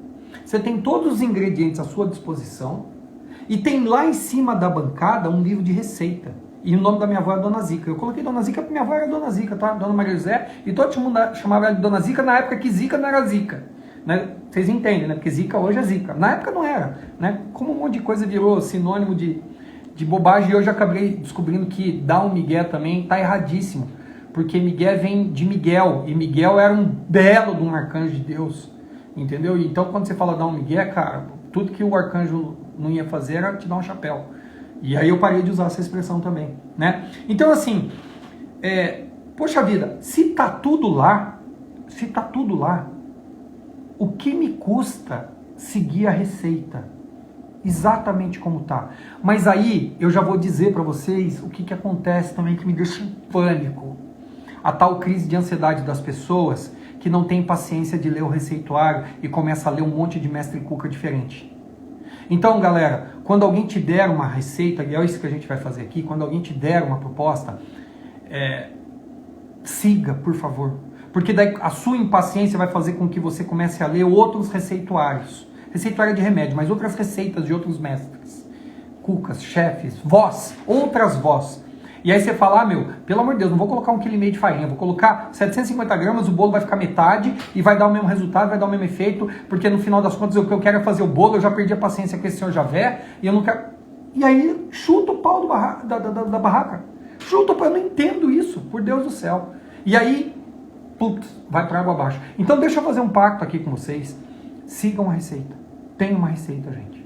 você tem todos os ingredientes à sua disposição, e tem lá em cima da bancada um livro de receita. E o nome da minha avó é Dona Zica. Eu coloquei Dona Zica porque minha avó era Dona Zica, tá? Dona Maria José, e todo mundo chamava ela de Dona Zica na época que Zica não era Zica. Né? Vocês entendem, né? Porque Zica hoje é Zica. Na época não era. Né? Como um monte de coisa virou sinônimo de bobagem, e eu já acabei descobrindo que dar um migué também tá erradíssimo. Porque migué vem de Miguel, e Miguel era um belo de um arcanjo de Deus. Entendeu? Então quando você fala dar um migué, cara, tudo que o arcanjo não ia fazer era te dar um chapéu. E aí eu parei de usar essa expressão também. Né? Então assim, poxa vida, se tá tudo lá, o que me custa seguir a receita? Exatamente como tá. Mas aí eu já vou dizer para vocês o que acontece também que me deixa em pânico. A tal crise de ansiedade das pessoas que não tem paciência de ler o receituário e começa a ler um monte de mestre cuca diferente. Então, galera, quando alguém te der uma receita, e é isso que a gente vai fazer aqui, quando alguém te der uma proposta, siga, por favor. Porque daí a sua impaciência vai fazer com que você comece a ler outros receituários. Receituário de remédio, mas outras receitas de outros mestres. Cucas, chefes, outras vós. E aí você fala, pelo amor de Deus, não vou colocar 1,5 kg de farinha, vou colocar 750 gramas, o bolo vai ficar metade e vai dar o mesmo resultado, vai dar o mesmo efeito, porque no final das contas o que eu quero é fazer o bolo, eu já perdi a paciência com esse senhor Javé, e eu não quero... E aí chuta o pau da barraca. Chuta o pau, eu não entendo isso, por Deus do céu. E aí, putz, vai para água abaixo. Então deixa eu fazer um pacto aqui com vocês. Sigam a receita. Tem uma receita, gente.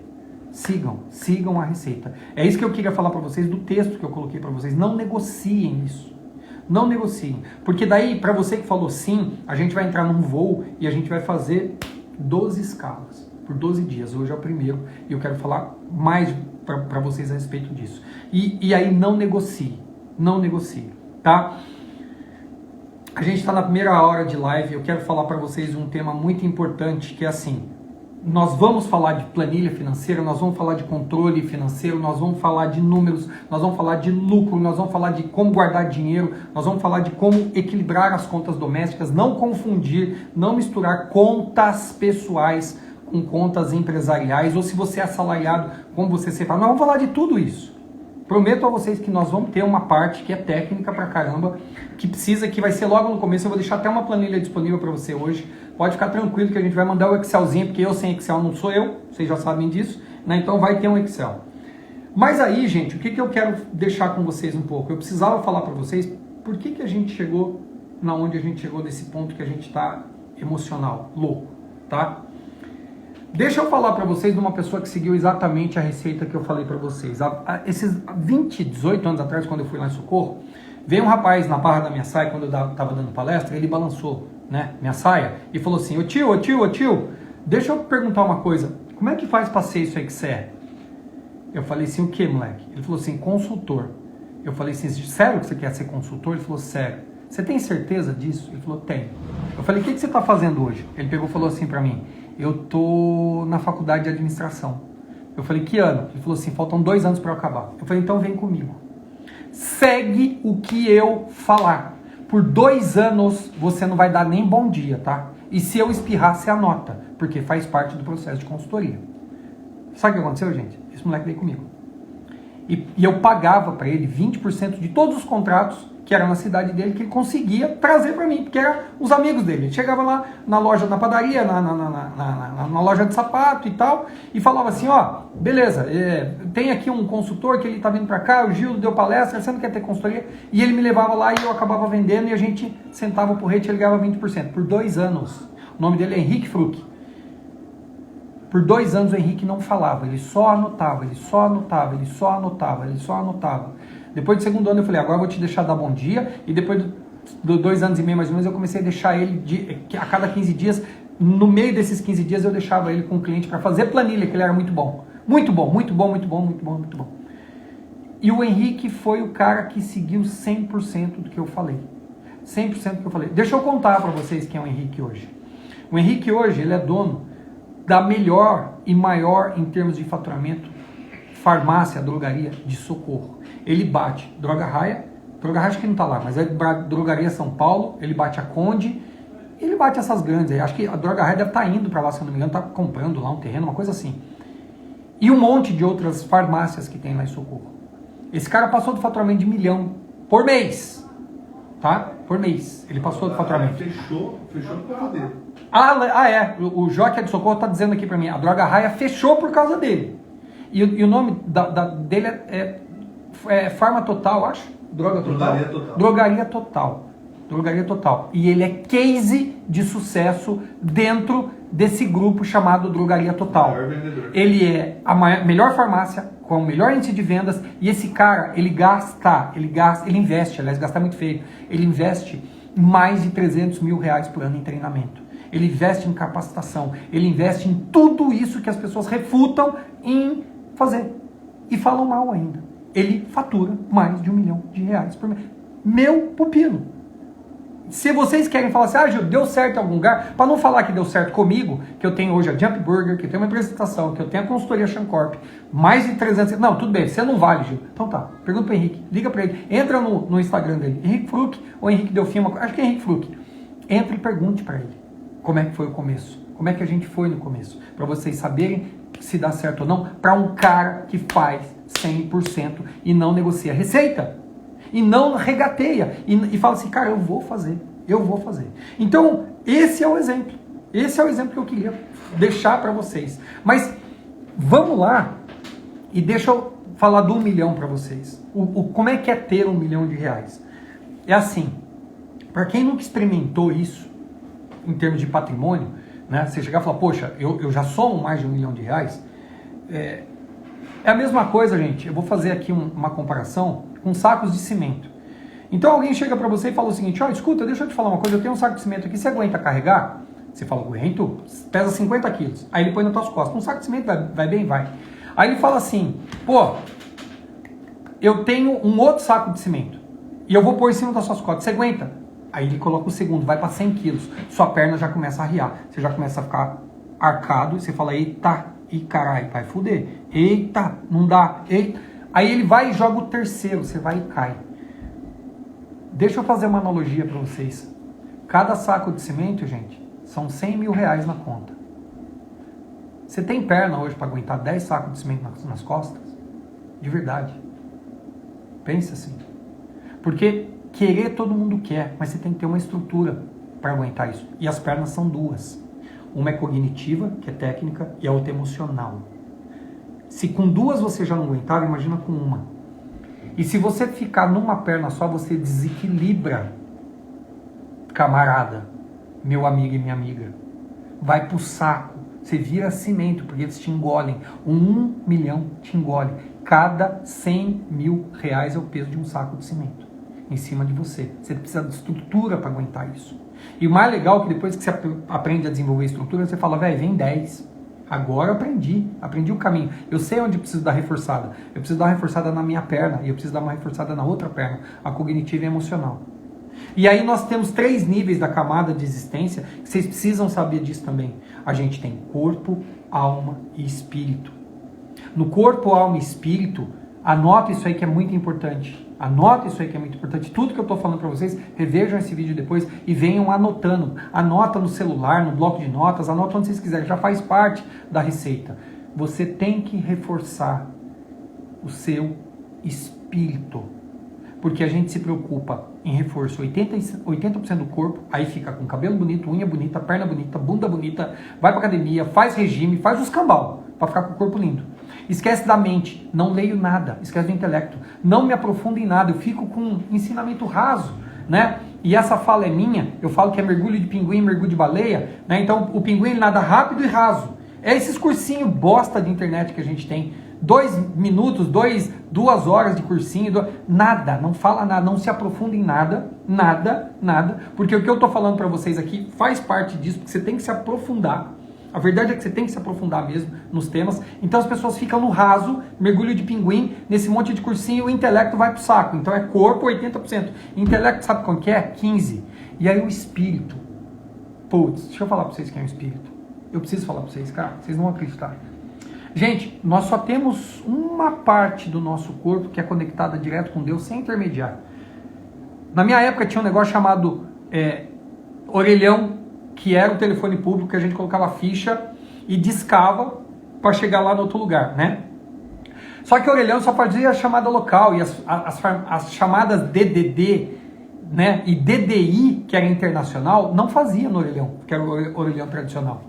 Sigam a receita. É isso que eu queria falar para vocês do texto que eu coloquei para vocês. Não negociem isso. Não negociem. Porque daí, para você que falou sim, a gente vai entrar num voo e a gente vai fazer 12 escalas por 12 dias. Hoje é o primeiro e eu quero falar mais para vocês a respeito disso. E aí não negocie. Não negocie, tá? A gente está na primeira hora de live. Eu quero falar para vocês um tema muito importante que é assim... Nós vamos falar de planilha financeira, nós vamos falar de controle financeiro, nós vamos falar de números, nós vamos falar de lucro, nós vamos falar de como guardar dinheiro, nós vamos falar de como equilibrar as contas domésticas, não confundir, não misturar contas pessoais com contas empresariais, ou se você é assalariado, como você separa. Nós vamos falar de tudo isso. Prometo a vocês que nós vamos ter uma parte que é técnica pra caramba, que vai ser logo no começo. Eu vou deixar até uma planilha disponível para você hoje. Pode ficar tranquilo que a gente vai mandar o Excelzinho, porque eu sem Excel não sou eu, vocês já sabem disso, né? Então vai ter um Excel. Mas aí, gente, o que eu quero deixar com vocês um pouco? Eu precisava falar para vocês por que a gente chegou na onde a gente chegou, nesse ponto que a gente está emocional, louco, tá? Deixa eu falar para vocês de uma pessoa que seguiu exatamente a receita que eu falei para vocês. Esses 18 anos atrás, quando eu fui lá em Socorro, veio um rapaz na barra da minha saia, quando eu estava dando palestra, ele balançou, né, minha saia e falou assim, ô tio, deixa eu perguntar uma coisa, como é que faz para ser isso aí que você é? Eu falei assim, o que, moleque? Ele falou assim, consultor. Eu falei assim, sério que você quer ser consultor? Ele falou, sério. Você tem certeza disso? Ele falou, tenho. Eu falei, o que você está fazendo hoje? Ele pegou e falou assim para mim, eu tô na faculdade de administração. Eu falei, que ano? Ele falou assim, faltam 2 anos para eu acabar. Eu falei, então vem comigo. Segue o que eu falar. Por 2 anos você não vai dar nem bom dia, tá? E se eu espirrar, você anota, porque faz parte do processo de consultoria. Sabe o que aconteceu, gente? Esse moleque veio comigo. E eu pagava para ele 20% de todos os contratos que eram na cidade dele, que ele conseguia trazer para mim, porque eram os amigos dele. Ele chegava lá na loja, na padaria, na loja de sapato e tal, e falava assim, ó, beleza, tem aqui um consultor que ele tá vindo para cá, o Gil deu palestra, você não quer ter consultoria? E ele me levava lá e eu acabava vendendo e a gente sentava o porrete e ele ganhava 20%. Por 2 anos. O nome dele é Henrique Fruc. Por 2 anos o Henrique não falava, ele só anotava. Depois do 2º ano eu falei, agora eu vou te deixar dar bom dia, e depois de 2 anos e meio mais ou menos eu comecei a deixar ele a cada 15 dias, no meio desses 15 dias eu deixava ele com o cliente para fazer planilha, que ele era muito bom. Muito bom. E o Henrique foi o cara que seguiu 100% do que eu falei. 100% do que eu falei. Deixa eu contar para vocês quem é o Henrique hoje. O Henrique hoje, ele é dono da melhor e maior em termos de faturamento farmácia, drogaria de Socorro. Ele bate Droga Raia acho que não tá lá, mas é Drogaria São Paulo, ele bate a Conde, ele bate essas grandes aí. Acho que a Droga Raia deve estar indo para lá, se eu não me engano, tá comprando lá um terreno, uma coisa assim. E um monte de outras farmácias que tem lá em Socorro. Esse cara passou do faturamento de 1 milhão por mês, tá? Por mês, ele passou do faturamento. Fechou por causa dele. É, o Joca de Socorro tá dizendo aqui para mim, a Droga Raia fechou por causa dele. E o nome dele é Farma Total, acho? Drogaria Total. E ele é case de sucesso dentro desse grupo chamado Drogaria Total. Ele é a melhor farmácia, com o melhor índice de vendas, e esse cara, ele investe, aliás, gastar muito feio, ele investe mais de 300 mil reais por ano em treinamento. Ele investe em capacitação, ele investe em tudo isso que as pessoas refutam em fazer. E falam mal ainda. Ele fatura mais de 1 milhão de reais por mês. Meu pupilo. Se vocês querem falar assim, Gil, deu certo em algum lugar, para não falar que deu certo comigo, que eu tenho hoje a Jump Burger, que eu tenho uma apresentação, que eu tenho a consultoria Shancorp, mais de 300... Não, tudo bem, você não vale, Gil. Então tá, pergunta pro Henrique, liga para ele, entra no Instagram dele, Henrique Fruc ou Henrique Delfim, acho que é Henrique Fruc. Entra e pergunte para ele como é que foi o começo, como é que a gente foi no começo, para vocês saberem se dá certo ou não, para um cara que faz 100% e não negocia receita. E não regateia. E fala assim, cara, eu vou fazer. Então, esse é o exemplo. Esse é o exemplo que eu queria deixar para vocês. Mas, vamos lá e deixa eu falar do 1 milhão para vocês. Como é que é ter R$1 milhão? É assim, para quem nunca experimentou isso, em termos de patrimônio, né, você chegar e falar, poxa, eu já somo mais de R$1 milhão, é a mesma coisa, gente. Eu vou fazer aqui uma comparação com sacos de cimento. Então alguém chega para você e fala o seguinte, escuta, deixa eu te falar uma coisa, eu tenho um saco de cimento aqui, você aguenta carregar? Você fala, aguento, pesa 50 quilos. Aí ele põe nas tuas costas, um saco de cimento vai bem? Vai. Aí ele fala assim, pô, eu tenho um outro saco de cimento e eu vou pôr em cima das suas costas, você aguenta? Aí ele coloca o segundo, vai para 100 quilos, sua perna já começa a arriar, você já começa a ficar arcado, e você fala, eita, e caralho, vai fuder, eita, não dá, eita. Aí ele vai e joga o terceiro, você vai e cai. Deixa eu fazer uma analogia para vocês. Cada saco de cimento, gente, são R$100 mil na conta. Você tem perna hoje para aguentar 10 sacos de cimento nas costas? De verdade. Pensa assim. Porque querer todo mundo quer, mas você tem que ter uma estrutura para aguentar isso. E as pernas são duas. Uma é cognitiva, que é técnica, e a outra é emocional. Se com duas você já não aguentava, imagina com uma. E se você ficar numa perna só, você desequilibra, camarada, meu amigo e minha amiga. Vai pro saco. Você vira cimento, porque eles te engolem. O 1 milhão te engole. Cada R$100 mil é o peso de um saco de cimento em cima de você. Você precisa de estrutura para aguentar isso. E o mais legal é que depois que você aprende a desenvolver estrutura, você fala, velho, vem 10. Agora eu aprendi o caminho. Eu sei onde eu preciso dar reforçada. Eu preciso dar uma reforçada na minha perna e eu preciso dar uma reforçada na outra perna, a cognitiva e a emocional. E aí nós temos 3 níveis da camada de existência, que vocês precisam saber disso também. A gente tem corpo, alma e espírito. No corpo, alma e espírito, anota isso aí que é muito importante. Anota isso aí que é muito importante. Tudo que eu estou falando para vocês, revejam esse vídeo depois e venham anotando. Anota no celular, no bloco de notas, anota onde vocês quiserem. Já faz parte da receita. Você tem que reforçar o seu espírito. Porque a gente se preocupa em reforço 80% do corpo, aí fica com cabelo bonito, unha bonita, perna bonita, bunda bonita, vai pra academia, faz regime, faz os cambal para ficar com o corpo lindo. Esquece da mente, não leio nada, esquece do intelecto, não me aprofundo em nada, eu fico com um ensinamento raso, né? E essa fala é minha, eu falo que é mergulho de pinguim, mergulho de baleia, né? Então o pinguim ele nada rápido e raso. É esses cursinhos bosta de internet que a gente tem. 2 minutos, 2 horas de cursinho, nada, não fala nada, não se aprofunda em nada, porque o que eu tô falando para vocês aqui faz parte disso, porque você tem que se aprofundar. A verdade é que você tem que se aprofundar mesmo nos temas. Então as pessoas ficam no raso, mergulho de pinguim, nesse monte de cursinho, o intelecto vai pro saco. Então é corpo 80%. Intelecto sabe quanto que é? 15%. E aí o espírito. Putz, deixa eu falar pra vocês quem é o espírito. Eu preciso falar pra vocês, cara, vocês não vão acreditar. Gente, nós só temos uma parte do nosso corpo que é conectada direto com Deus, sem intermediário. Na minha época tinha um negócio chamado orelhão, que era o telefone público que a gente colocava ficha e discava para chegar lá no outro lugar, né? Só que o orelhão só fazia a chamada local e as chamadas DDD, né, e DDI, que era internacional, não fazia no orelhão, que era o orelhão tradicional.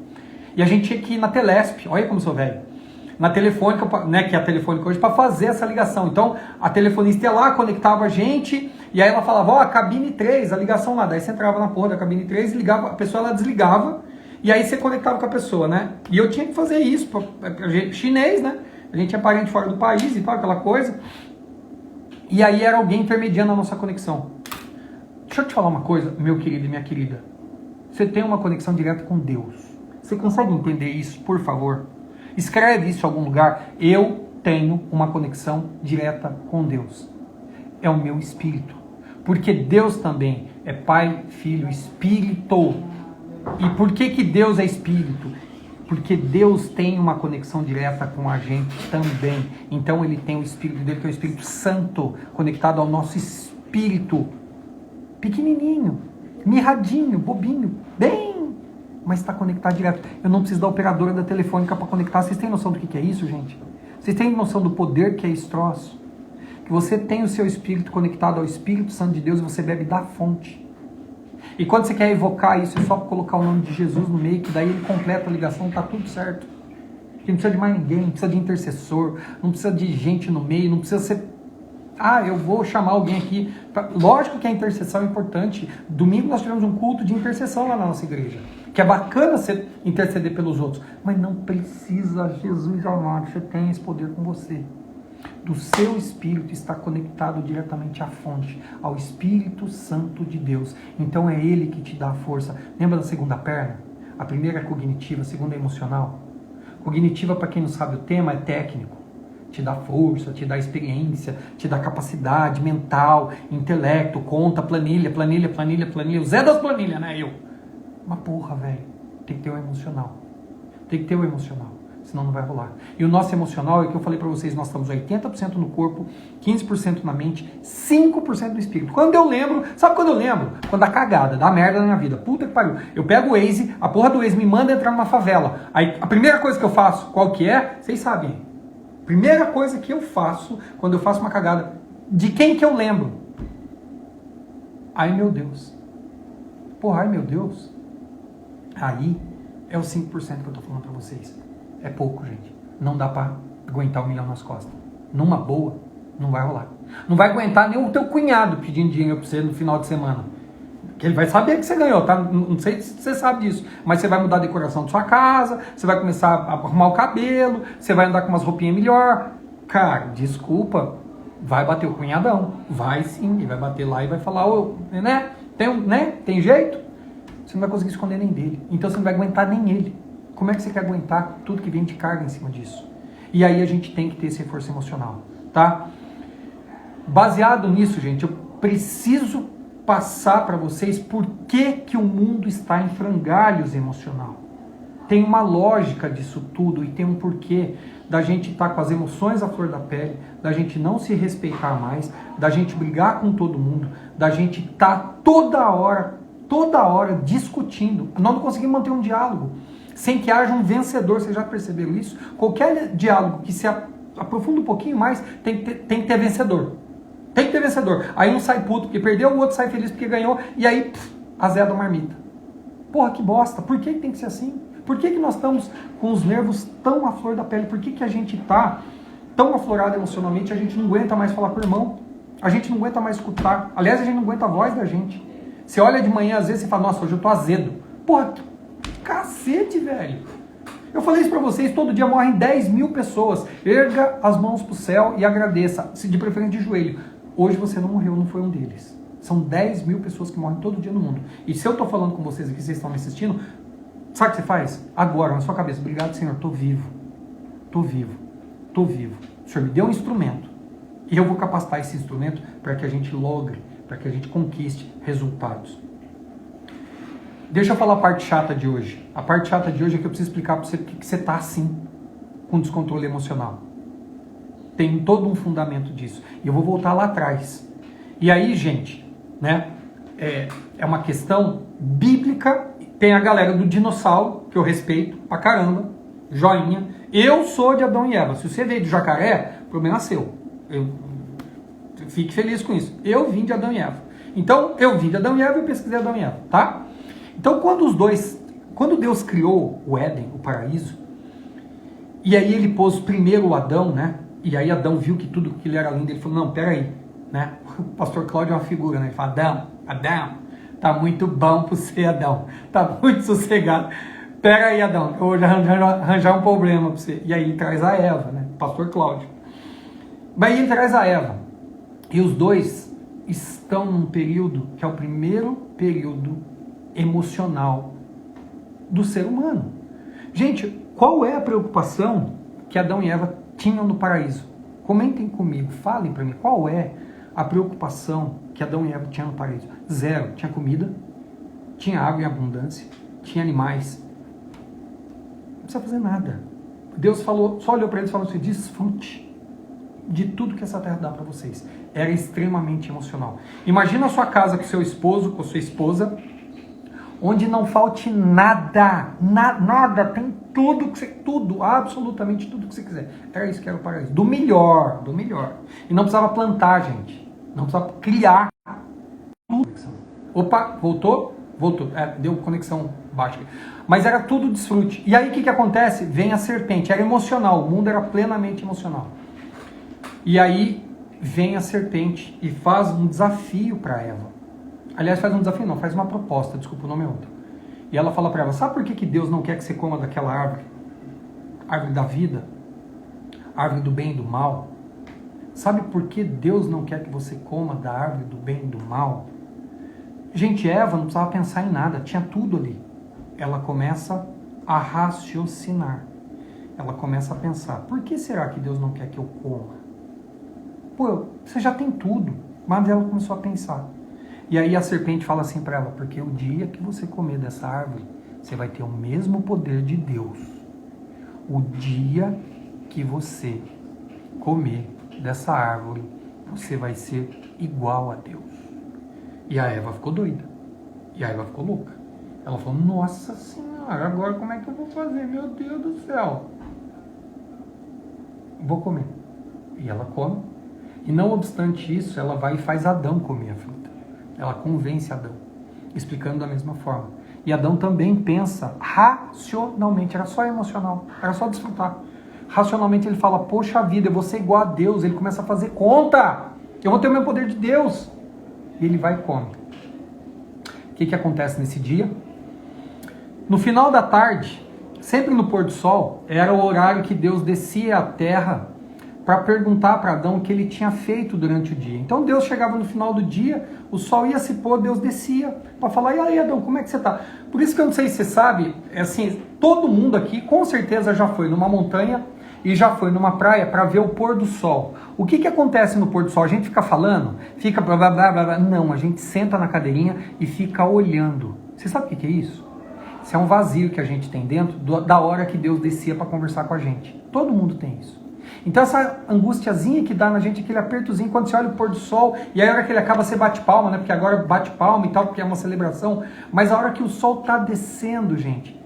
E a gente tinha que ir na Telesp, olha como sou velho, na telefônica, né, que é a telefônica hoje, para fazer essa ligação. Então, a telefonista ia lá, conectava a gente, e aí ela falava, ó, cabine 3, a ligação lá. Daí você entrava na porra da cabine 3, ligava, a pessoa ela desligava, e aí você conectava com a pessoa, né? E eu tinha que fazer isso, chinês, né? A gente tinha parente fora do país e tal, aquela coisa. E aí era alguém intermediando a nossa conexão. Deixa eu te falar uma coisa, meu querido e minha querida. Você tem uma conexão direta com Deus. Você consegue entender isso, por favor? Escreve isso em algum lugar. Eu tenho uma conexão direta com Deus. É o meu espírito. Porque Deus também É Pai, Filho, Espírito. E por que Deus é Espírito? Porque Deus tem uma conexão direta com a gente também. Então ele tem o Espírito dele, que é o Espírito Santo, conectado ao nosso espírito. Pequenininho, mirradinho, bobinho, bem, mas está conectado direto. Eu não preciso da operadora da telefônica para conectar. Vocês têm noção do que é isso, gente? Vocês têm noção do poder que é esse troço? Que você tem o seu espírito conectado ao Espírito Santo de Deus e você bebe da fonte. E quando você quer evocar isso, é só colocar o nome de Jesus no meio, que daí ele completa a ligação, tá tudo certo. Porque não precisa de mais ninguém, não precisa de intercessor, não precisa de gente no meio, não precisa ser... eu vou chamar alguém aqui. Lógico que a intercessão é importante. Domingo nós tivemos um culto de intercessão lá na nossa igreja. Que é bacana você interceder pelos outros. Mas não precisa, Jesus amado, você tem esse poder com você. Do seu espírito está conectado diretamente à fonte, ao Espírito Santo de Deus. Então é Ele que te dá a força. Lembra da segunda perna? A primeira é cognitiva, a segunda é emocional. Cognitiva, para quem não sabe o tema, é técnico. Te dá força, te dá experiência, te dá capacidade mental, intelecto, conta, planilha. O Zé das planilhas, né? Mas porra, velho, tem que ter o emocional. Tem que ter o emocional, senão não vai rolar. E o nosso emocional é o que eu falei pra vocês, nós estamos 80% no corpo, 15% na mente, 5% no espírito. Quando eu lembro, sabe quando eu lembro? Quando dá cagada, dá merda na minha vida. Puta que pariu. Eu pego o Waze, a porra do Waze me manda entrar numa favela. Aí a primeira coisa que eu faço, qual que é? Vocês sabem. Primeira coisa que eu faço, quando eu faço uma cagada, de quem que eu lembro? Ai meu Deus. Porra, ai meu Deus. Aí é os 5% que eu tô falando pra vocês. É pouco, gente. Não dá pra aguentar 1 milhão nas costas. Numa boa, não vai rolar. Não vai aguentar nem o teu cunhado pedindo dinheiro pra você no final de semana. Que ele vai saber que você ganhou, tá? Não sei se você sabe disso. Mas você vai mudar a decoração da sua casa, você vai começar a arrumar o cabelo, você vai andar com umas roupinhas melhor. Cara, desculpa, vai bater o cunhadão. Vai sim, ele vai bater lá e vai falar, tem jeito? Você não vai conseguir esconder nem dele. Então você não vai aguentar nem ele. Como é que você quer aguentar tudo que vem de carga em cima disso? E aí a gente tem que ter esse reforço emocional, tá? Baseado nisso, gente, eu preciso passar para vocês por que o mundo está em frangalhos emocional. Tem uma lógica disso tudo e tem um porquê da gente estar com as emoções à flor da pele, da gente não se respeitar mais, da gente brigar com todo mundo, da gente estar toda hora discutindo. Nós não conseguimos manter um diálogo sem que haja um vencedor. Vocês já perceberam isso? Qualquer diálogo que se aprofunda um pouquinho mais tem que ter vencedor. Tem que ter vencedor. Aí um sai puto porque perdeu, o outro sai feliz porque ganhou, e aí azeda a marmita. Porra, que bosta. Por que tem que ser assim? Por que nós estamos com os nervos tão à flor da pele? Por que a gente está tão aflorado emocionalmente, a gente não aguenta mais falar com o irmão? A gente não aguenta mais escutar. Aliás, a gente não aguenta a voz da gente. Você olha de manhã, às vezes, e fala, nossa, hoje eu tô azedo. Porra, cacete, velho. Eu falei isso pra vocês, todo dia morrem 10 mil pessoas. Erga as mãos pro céu e agradeça, de preferência de joelho. Hoje você não morreu, não foi um deles. São 10 mil pessoas que morrem todo dia no mundo. E se eu tô falando com vocês aqui, vocês estão me assistindo, sabe o que você faz? Agora, na sua cabeça, obrigado, Senhor, tô vivo. Tô vivo. Tô vivo. O Senhor me deu um instrumento. E eu vou capacitar esse instrumento para que a gente logre, para que a gente conquiste resultados. Deixa eu falar a parte chata de hoje. A parte chata de hoje é que eu preciso explicar para você por que você está assim, com descontrole emocional. Tem todo um fundamento disso. E eu vou voltar lá atrás. E aí, gente, né, é uma questão bíblica. Tem a galera do dinossauro, que eu respeito pra caramba, joinha. Eu sou de Adão e Eva. Se você veio de jacaré, o problema é seu. Fique feliz com isso. Eu vim de Adão e Eva. Então, eu vim de Adão e Eva e pesquisei Adão e Eva, tá? Então, quando Deus criou o Éden, o paraíso, e aí ele pôs primeiro o Adão, né? E aí Adão viu que tudo aquilo era lindo, ele falou, não, peraí, né? O pastor Cláudio é uma figura, né? Ele fala, Adão, tá muito bom pra você, Adão. Tá muito sossegado. Pera aí, Adão, eu vou arranjar um problema pra você. E aí ele traz a Eva, né? Pastor Cláudio. Mas aí ele traz a Eva. E os dois estão num período que é o primeiro período emocional do ser humano. Gente, qual é a preocupação que Adão e Eva tinham no paraíso? Comentem comigo, falem para mim, qual é a preocupação que Adão e Eva tinham no paraíso? Zero. Tinha comida, tinha água em abundância, tinha animais. Não precisa fazer nada. Deus falou, só olhou para eles e falou assim, desfrute de tudo que essa terra dá para vocês. Era extremamente emocional. Imagina a sua casa com seu esposo, com sua esposa, onde não falte nada, nada, tem tudo que você, tudo, absolutamente tudo que você quiser. Era isso que era o paraíso. Do melhor, do melhor. E não precisava plantar, gente. Não precisava criar tudo. Opa, voltou? Voltou. Deu conexão baixa. Mas era tudo desfrute. E aí o que acontece? Vem a serpente. Era emocional. O mundo era plenamente emocional. E aí vem a serpente e faz um desafio para Eva. Aliás, faz um desafio não, faz uma proposta, desculpa, o nome é outro. E ela fala para ela, sabe por que Deus não quer que você coma daquela árvore? Árvore da vida? Árvore do bem e do mal? Sabe por que Deus não quer que você coma da árvore do bem e do mal? Gente, Eva não precisava pensar em nada, tinha tudo ali. Ela começa a raciocinar. Ela começa a pensar, por que será que Deus não quer que eu coma? Pô, você já tem tudo. Mas ela começou a pensar. E aí a serpente fala assim para ela, porque o dia que você comer dessa árvore, você vai ter o mesmo poder de Deus. O dia que você comer dessa árvore, você vai ser igual a Deus. E a Eva ficou doida. E a Eva ficou louca. Ela falou, nossa senhora, agora como é que eu vou fazer? Meu Deus do céu. Vou comer. E ela come. E não obstante isso, ela vai e faz Adão comer a fruta. Ela convence Adão, explicando da mesma forma. E Adão também pensa racionalmente, era só emocional, era só desfrutar. Racionalmente ele fala, poxa vida, eu vou ser igual a Deus. Ele começa a fazer conta, eu vou ter o meu poder de Deus. E ele vai e come. O que acontece nesse dia? No final da tarde, sempre no pôr do sol, era o horário que Deus descia à terra para perguntar para Adão o que ele tinha feito durante o dia. Então Deus chegava no final do dia, o sol ia se pôr, Deus descia para falar, e aí Adão, como é que você está? Por isso que eu não sei se você sabe, assim, todo mundo aqui com certeza já foi numa montanha e já foi numa praia para ver o pôr do sol. O que acontece no pôr do sol? A gente fica falando? Fica blá blá blá blá. Não, a gente senta na cadeirinha e fica olhando. Você sabe o que é isso? Isso é um vazio que a gente tem dentro da hora que Deus descia para conversar com a gente. Todo mundo tem isso. Então essa angustiazinha que dá na gente, aquele apertozinho, quando você olha o pôr do sol, e aí a hora que ele acaba, você bate palma, né? Porque agora bate palma e tal, porque é uma celebração. Mas a hora que o sol está descendo, gente,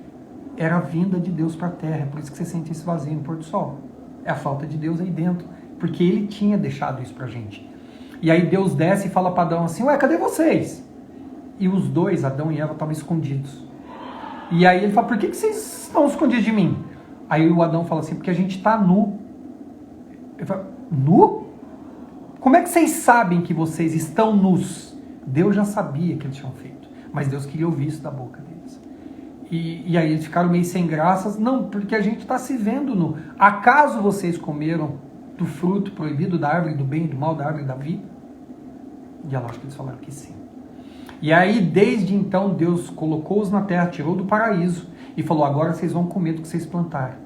era a vinda de Deus para a terra. É por isso que você sente esse vazio no pôr do sol. É a falta de Deus aí dentro. Porque ele tinha deixado isso pra gente. E aí Deus desce e fala para Adão assim, ué, cadê vocês? E os dois, Adão e Eva, estavam escondidos. E aí ele fala, por que vocês estão escondidos de mim? Aí o Adão fala assim, porque a gente está nu. Ele fala, nu? Como é que vocês sabem que vocês estão nus? Deus já sabia que eles tinham feito. Mas Deus queria ouvir isso da boca deles. E aí eles ficaram meio sem graças. Não, porque a gente está se vendo nu. Acaso vocês comeram do fruto proibido da árvore do bem e do mal, da árvore da vida? E ela acho que eles falaram que sim. E aí, desde então, Deus colocou-os na terra, tirou do paraíso e falou, agora vocês vão comer do que vocês plantarem.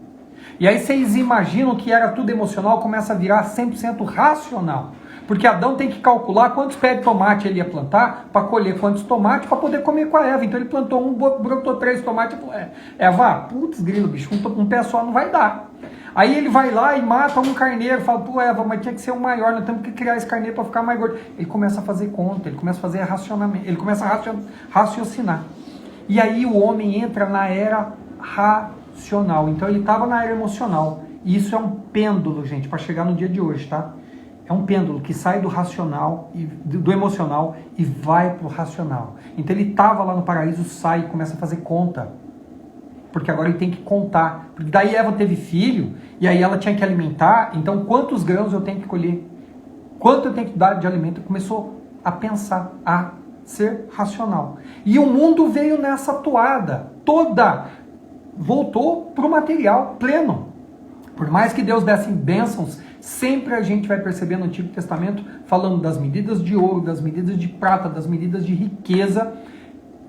E aí vocês imaginam que era tudo emocional, começa a virar 100% racional. Porque Adão tem que calcular quantos pés de tomate ele ia plantar para colher quantos tomates para poder comer com a Eva. Então ele plantou um, brotou 3 tomates e falou, Eva, putz, grilo, bicho, um pé só não vai dar. Aí ele vai lá e mata um carneiro, fala, pô, Eva, mas tinha que ser um maior, nós temos que criar esse carneiro para ficar mais gordo. Ele começa a fazer conta, ele começa a fazer racionamento, ele começa a raciocinar. E aí o homem entra na era racional. Então ele estava na era emocional. E isso é um pêndulo, gente, para chegar no dia de hoje, tá? É um pêndulo que sai do racional, do emocional e vai para o racional. Então ele estava lá no paraíso, sai e começa a fazer conta. Porque agora ele tem que contar. Porque daí Eva teve filho, e aí ela tinha que alimentar, então quantos grãos eu tenho que colher? Quanto eu tenho que dar de alimento? Começou a pensar, a ser racional. E o mundo veio nessa toada toda. Voltou para o material pleno. Por mais que Deus desse bênçãos, sempre a gente vai perceber no Antigo Testamento, falando das medidas de ouro, das medidas de prata, das medidas de riqueza.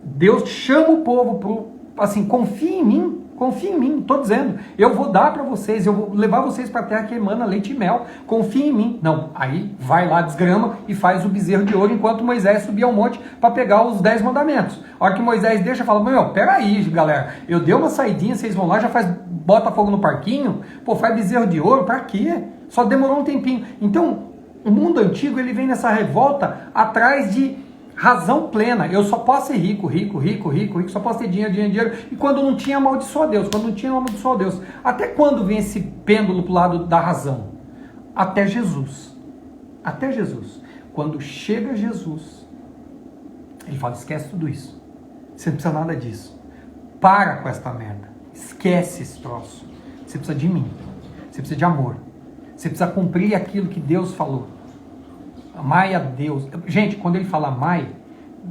Deus chama o povo para assim, confia em mim, Confia em mim, estou dizendo. Eu vou dar para vocês, eu vou levar vocês para a terra que emana leite e mel. Confia em mim. Não, aí vai lá, desgrama e faz o bezerro de ouro enquanto Moisés subia ao monte para pegar os 10 mandamentos. A hora que Moisés deixa, fala, peraí, galera, eu dei uma saidinha, vocês vão lá, já bota fogo no parquinho, faz bezerro de ouro, para quê? Só demorou um tempinho. Então, o mundo antigo, ele vem nessa revolta atrás de razão plena. Eu só posso ser rico, só posso ter dinheiro. E quando não tinha, amaldiçoa Deus. Quando não tinha, amaldiçoa Deus. Até quando vem esse pêndulo pro lado da razão? Até Jesus. Até Jesus. Quando chega Jesus, ele fala, esquece tudo isso. Você não precisa nada disso. Para com esta merda. Esquece esse troço. Você precisa de mim. Você precisa de amor. Você precisa cumprir aquilo que Deus falou. Amai a Deus. Gente, quando ele fala amai,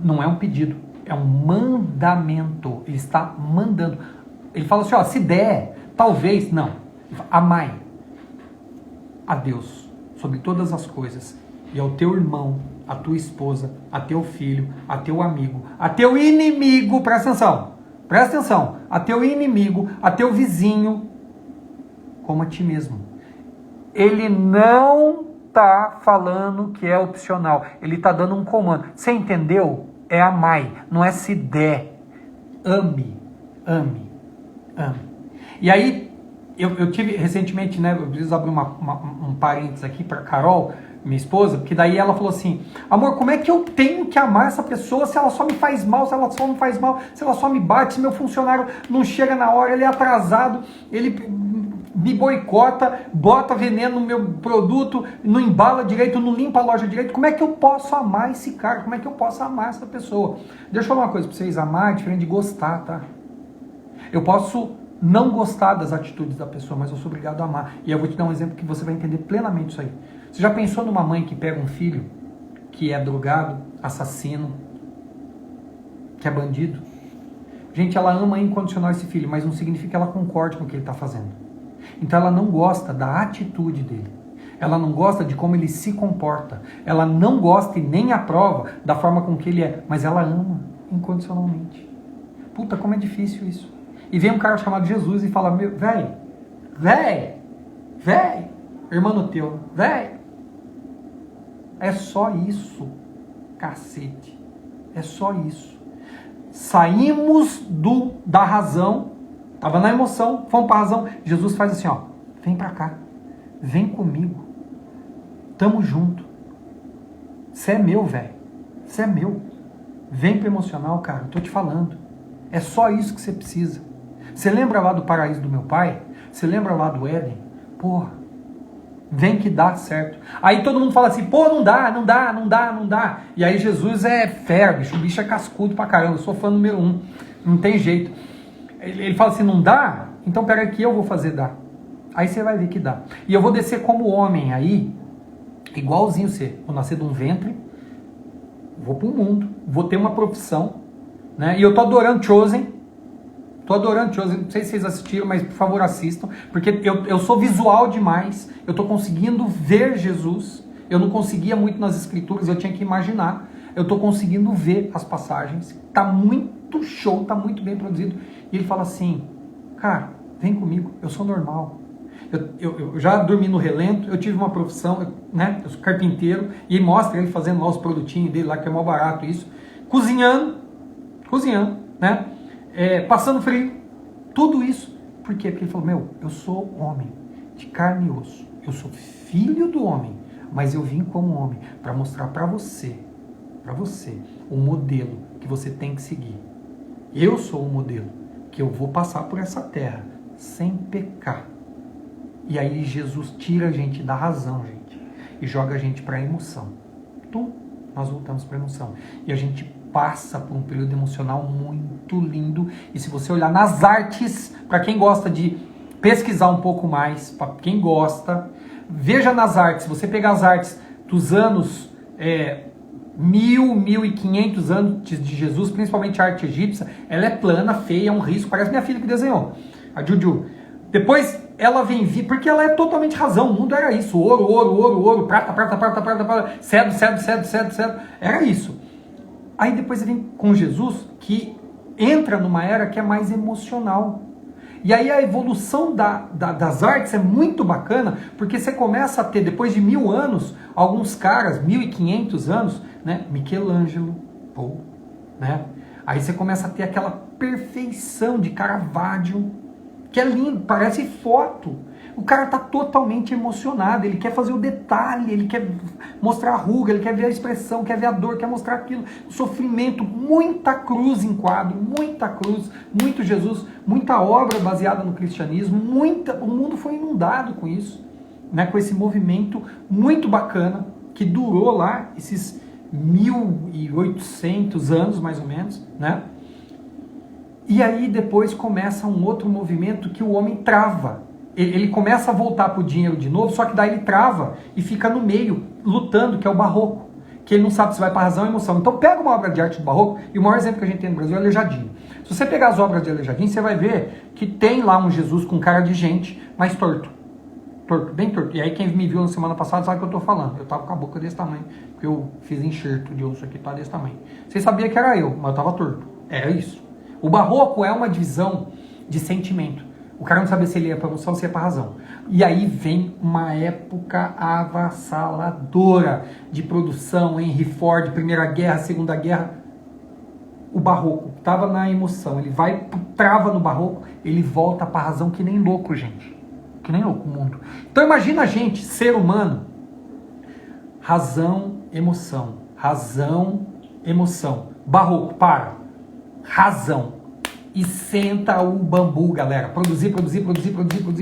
não é um pedido, é um mandamento. Ele está mandando. Ele fala assim, se der, talvez, não. Amai a Deus sobre todas as coisas e ao teu irmão, a tua esposa, a teu filho, a teu amigo, a teu inimigo, presta atenção, a teu inimigo, a teu vizinho, como a ti mesmo. Ele não está falando que é opcional. Ele está dando um comando. Você entendeu? É amai, não é se der. Ame. E aí, eu tive recentemente, eu preciso abrir um parênteses aqui para Carol, minha esposa, porque daí ela falou assim, amor, como é que eu tenho que amar essa pessoa se ela só me faz mal, se ela só me bate, se meu funcionário não chega na hora, ele é atrasado, ele me boicota, bota veneno no meu produto, não embala direito, não limpa a loja direito. Como é que eu posso amar esse cara? Como é que eu posso amar essa pessoa? Deixa eu falar uma coisa pra vocês, amar é diferente de gostar, tá? Eu posso não gostar das atitudes da pessoa, mas eu sou obrigado a amar. E eu vou te dar um exemplo que você vai entender plenamente isso aí. Você já pensou numa mãe que pega um filho que é drogado, assassino, que é bandido? Gente, ela ama incondicional esse filho, mas não significa que ela concorde com o que ele está fazendo. Então ela não gosta da atitude dele. Ela não gosta de como ele se comporta. Ela não gosta e nem aprova da forma com que ele é. Mas ela ama incondicionalmente. Puta, como é difícil isso. E vem um cara chamado Jesus e fala, véi, irmão teu, é só isso, cacete. É só isso. Saímos da razão. Estava na emoção, fomos para a razão. Jesus faz assim, vem para cá, vem comigo, tamo junto. Você é meu, velho, você é meu. Vem para emocional, cara, eu tô te falando. É só isso que você precisa. Você lembra lá do paraíso do meu pai? Você lembra lá do Éden? Porra, vem que dá certo. Aí todo mundo fala assim, não dá. E aí Jesus é fera, bicho, o bicho é cascudo pra caramba, eu sou fã número 1, não tem jeito. Ele fala assim, não dá? Então pega aqui, eu vou fazer dar. Aí você vai ver que dá. E eu vou descer como homem aí, igualzinho você. Vou nascer de um ventre, vou pro mundo, vou ter uma profissão, né? E eu tô adorando Chosen. Não sei se vocês assistiram, mas por favor assistam, porque eu sou visual demais, eu tô conseguindo ver Jesus. Eu não conseguia muito nas escrituras, eu tinha que imaginar. Eu tô conseguindo ver as passagens. Tá muito show, tá muito bem produzido. E ele fala assim, cara, vem comigo, eu sou normal. Eu já dormi no relento, eu tive uma profissão, né? Eu sou carpinteiro, e mostra ele fazendo lá os produtinhos dele, lá que é mó barato isso. Cozinhando, né? Passando frio, tudo isso. Por quê? Porque ele falou, eu sou homem, de carne e osso. Eu sou filho do homem, mas eu vim como homem para mostrar para você, o modelo que você tem que seguir. Eu sou o modelo que eu vou passar por essa terra sem pecar. E aí Jesus tira a gente da razão, gente, e joga a gente para a emoção. Então, nós voltamos para a emoção. E a gente passa por um período emocional muito lindo. E se você olhar nas artes, para quem gosta de pesquisar um pouco mais, para quem gosta, veja nas artes. Se você pegar as artes dos anos 1500 antes de Jesus, principalmente a arte egípcia, ela é plana, feia, é um risco, parece minha filha que desenhou, a Juju. Depois ela vem vir, porque ela é totalmente razão, o mundo era isso, ouro, prata, cedo, era isso. Aí depois vem com Jesus, que entra numa era que é mais emocional. E aí a evolução das artes é muito bacana, porque você começa a ter, depois de 1000 anos, alguns caras, 1500 anos, né? Michelangelo, né? Aí você começa a ter aquela perfeição de Caravaggio, que é lindo, parece foto. O cara tá totalmente emocionado, ele quer fazer o detalhe, ele quer mostrar a ruga, ele quer ver a expressão, quer ver a dor, quer mostrar aquilo, o sofrimento, muita cruz em quadro, muita cruz, muito Jesus, muita obra baseada no cristianismo, o mundo foi inundado com isso, né, com esse movimento muito bacana, que durou lá esses 1800 anos, mais ou menos, né? E aí depois começa um outro movimento que o homem trava. Ele começa a voltar para o dinheiro de novo, só que daí ele trava e fica no meio, lutando, que é o barroco. Que ele não sabe se vai para a razão ou emoção. Então pega uma obra de arte do barroco, e o maior exemplo que a gente tem no Brasil é Aleijadinho. Se você pegar as obras de Aleijadinho, você vai ver que tem lá um Jesus com cara de gente, mas torto. Torto, bem torto. E aí quem me viu na semana passada sabe o que eu estou falando. Eu estava com a boca desse tamanho, porque eu fiz enxerto de osso aqui, tá desse tamanho. Vocês sabiam que era eu, mas eu estava torto. Era isso. O barroco é uma divisão de sentimento. O cara não sabia se ele ia para a emoção ou se ia para a razão. E aí vem uma época avassaladora de produção, Henry Ford, Primeira Guerra, Segunda Guerra. O barroco estava na emoção, ele vai, trava no barroco, ele volta para a razão que nem louco, gente. Que nem louco o mundo. Então imagina a gente, ser humano, razão, emoção. Barroco, para. Razão. E senta o bambu, galera. Produzir,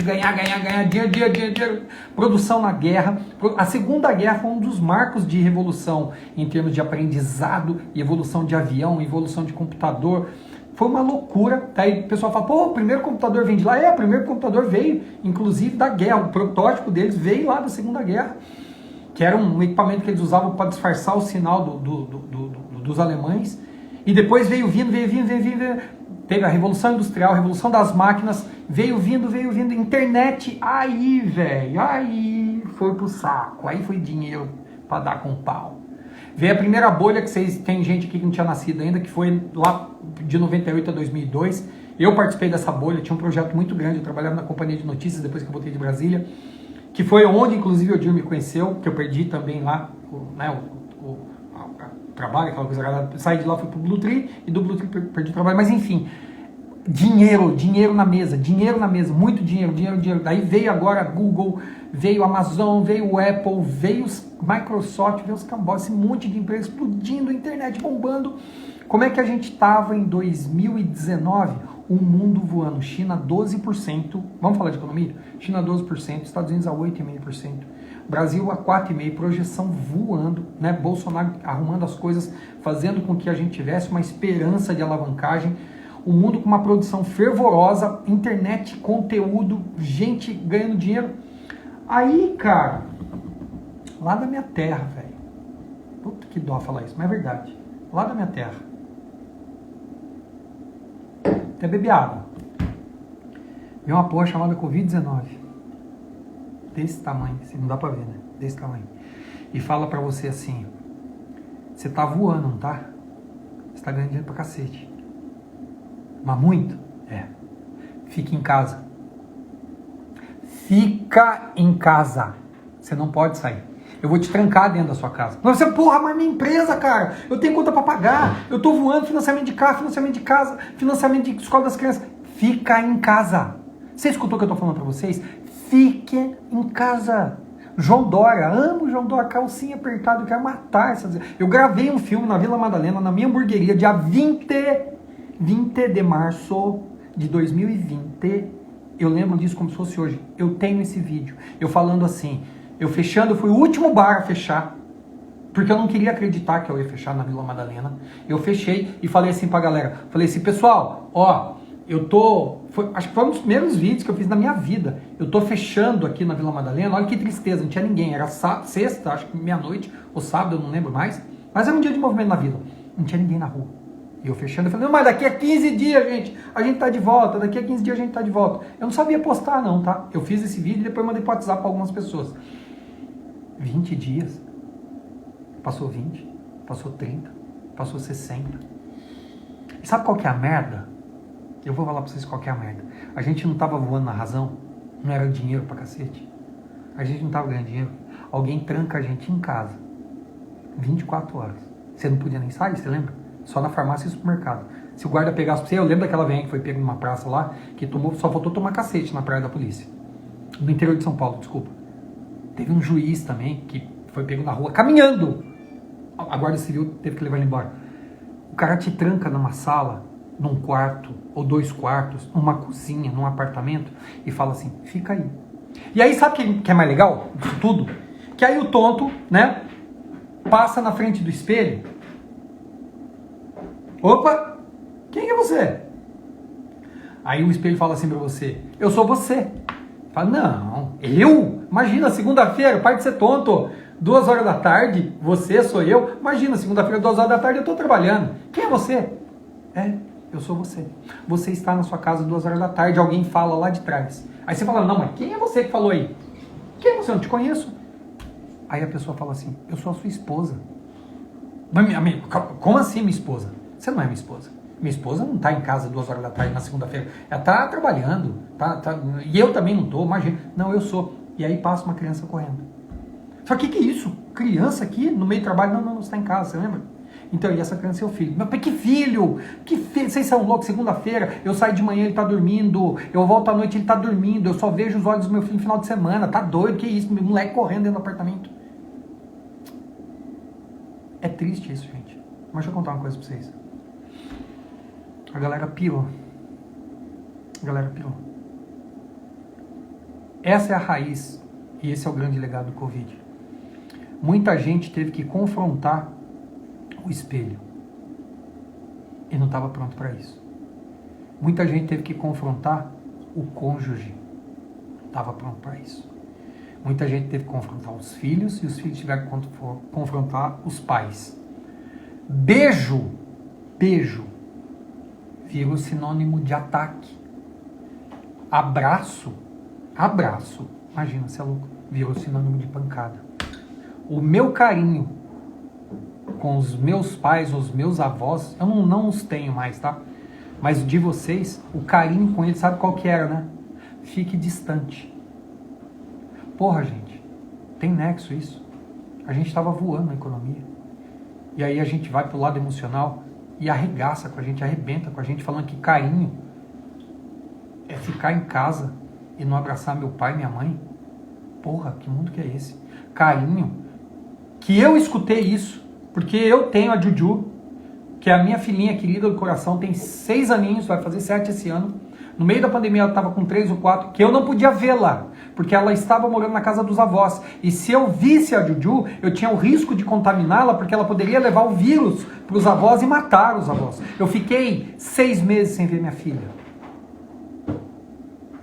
ganhar, dinheiro. Produção na guerra. A Segunda Guerra foi um dos marcos de revolução em termos de aprendizado, evolução de avião, evolução de computador. Foi uma loucura. Daí o pessoal fala, o primeiro computador vem de lá. O primeiro computador veio, inclusive, da guerra. O protótipo deles veio lá da Segunda Guerra, que era um equipamento que eles usavam para disfarçar o sinal dos alemães. E depois veio vindo. Teve a Revolução Industrial, a Revolução das Máquinas, veio vindo, internet, aí foi pro saco, aí foi dinheiro para dar com pau. Veio a primeira bolha, que tem gente aqui que não tinha nascido ainda, que foi lá de 98 a 2002, eu participei dessa bolha, tinha um projeto muito grande, eu trabalhava na companhia de notícias depois que eu voltei de Brasília, que foi onde inclusive o Odir me conheceu, que eu perdi também lá, o trabalho, aquela coisa agradável. Saí de lá, fui pro Blue Tree, e do Blue Tree perdi o trabalho, mas enfim, dinheiro na mesa, muito dinheiro. Daí veio agora a Google, veio a Amazon, veio o Apple, veio os Microsoft, veio os cambós, esse monte de empresas explodindo, a internet bombando. Como é que a gente estava em 2019? O mundo voando, China 12%, vamos falar de economia? China 12%, Estados Unidos a 8,5%. Brasil a 4,5%, projeção voando, né? Bolsonaro arrumando as coisas, fazendo com que a gente tivesse uma esperança de alavancagem, o mundo com uma produção fervorosa, internet, conteúdo, gente ganhando dinheiro. Aí, cara, lá da minha terra, velho, puta que dó falar isso, mas é verdade, lá da minha terra, até beber água, veio uma porra chamada Covid-19, desse tamanho, assim, não dá pra ver, né? Desse tamanho. E fala pra você assim, você tá voando, não tá? Você tá ganhando dinheiro pra cacete. Mas muito? Fique em casa. Fica em casa. Você não pode sair. Eu vou te trancar dentro da sua casa. Mas você, mas minha empresa, cara, eu tenho conta pra pagar, eu tô voando, financiamento de carro, financiamento de casa, financiamento de escola das crianças. Fica em casa. Você escutou o que eu tô falando pra vocês? Fique em casa. João Dória, amo João Dória, calcinha apertada, eu quero matar essas... Eu gravei um filme na Vila Madalena, na minha hamburgueria, dia 20 de março de 2020, eu lembro disso como se fosse hoje, eu tenho esse vídeo, eu falando assim, eu fechando, eu fui o último bar a fechar, porque eu não queria acreditar que eu ia fechar na Vila Madalena, eu fechei e falei assim pra galera, falei assim, pessoal, acho que foi um dos primeiros vídeos que eu fiz na minha vida, eu tô fechando aqui na Vila Madalena, olha que tristeza, não tinha ninguém, era sexta, acho que meia-noite, ou sábado, eu não lembro mais, mas era um dia de movimento na vila, não tinha ninguém na rua. E eu fechando, eu falei, não, mas daqui a 15 dias, a gente tá de volta, daqui a 15 dias a gente tá de volta. Eu não sabia postar não, tá? Eu fiz esse vídeo e depois mandei pro WhatsApp pra algumas pessoas. 20 dias, passou 20, passou 30, passou 60. E sabe qual que é a merda? Eu vou falar pra vocês qual que é a merda. A gente não tava voando na razão, não era dinheiro pra cacete. A gente não tava ganhando dinheiro. Alguém tranca a gente em casa, 24 horas. Você não podia nem sair, você lembra? Só na farmácia e supermercado. Se o guarda pegasse pra você, eu lembro daquela velha que foi pega numa praça lá, que só faltou tomar cacete na praia da polícia. No interior de São Paulo, desculpa. Teve um juiz também, que foi pego na rua, caminhando. A guarda civil teve que levar ele embora. O cara te tranca numa sala, num quarto, ou 2 quartos, numa cozinha, num apartamento, e fala assim, fica aí. E aí, sabe o que é mais legal disso tudo? Que aí o tonto, né, passa na frente do espelho. Opa, quem é você? Aí o espelho fala assim pra você, eu sou você. Fala, não, eu? Imagina, segunda-feira, para de ser tonto, 2 horas da tarde, você sou eu. Imagina, segunda-feira, 2 horas da tarde, eu tô trabalhando. Quem é você? Eu sou você. Você está na sua casa 2 horas da tarde, alguém fala lá de trás. Aí você fala, não, mas quem é você que falou aí? Quem é você? Eu não te conheço. Aí a pessoa fala assim, eu sou a sua esposa. Mas, como assim minha esposa? Você não é minha esposa. Minha esposa não está em casa 2 horas da tarde na segunda-feira. Ela está trabalhando. E eu também não estou, imagina. Não, eu sou. E aí passa uma criança correndo. Só que é isso? Criança aqui no meio do trabalho? Não, você está em casa, você lembra? Então, e essa criança é o filho. Mas que filho? Que filho? Vocês são loucos? Segunda-feira, eu saio de manhã, ele tá dormindo. Eu volto à noite, ele tá dormindo. Eu só vejo os olhos do meu filho no final de semana. Tá doido? Que isso? Meu moleque correndo dentro do apartamento. É triste isso, gente. Mas deixa eu contar uma coisa pra vocês. A galera pirou. A galera pirou. Essa é a raiz. E esse é o grande legado do Covid. Muita gente teve que confrontar o espelho. E não estava pronto para isso. Muita gente teve que confrontar o cônjuge. Não estava pronto para isso. Muita gente teve que confrontar os filhos e os filhos tiveram que confrontar os pais. Beijo virou sinônimo de ataque. Abraço, imagina, você é louco, virou sinônimo de pancada. O meu carinho com os meus pais, os meus avós, eu não os tenho mais, tá? Mas de vocês, o carinho com eles, sabe qual que era, né? Fique distante. Porra, gente, tem nexo isso. A gente estava voando na economia. E aí a gente vai pro lado emocional e arregaça com a gente, arrebenta com a gente, falando que carinho é ficar em casa e não abraçar meu pai e minha mãe. Porra, que mundo que é esse? Carinho, que eu escutei isso, porque eu tenho a Juju, que é a minha filhinha querida do coração, tem 6 aninhos, vai fazer 7 esse ano. No meio da pandemia ela estava com 3 ou 4, que eu não podia vê-la, porque ela estava morando na casa dos avós. E se eu visse a Juju, eu tinha o risco de contaminá-la, porque ela poderia levar o vírus para os avós e matar os avós. Eu fiquei 6 meses sem ver minha filha.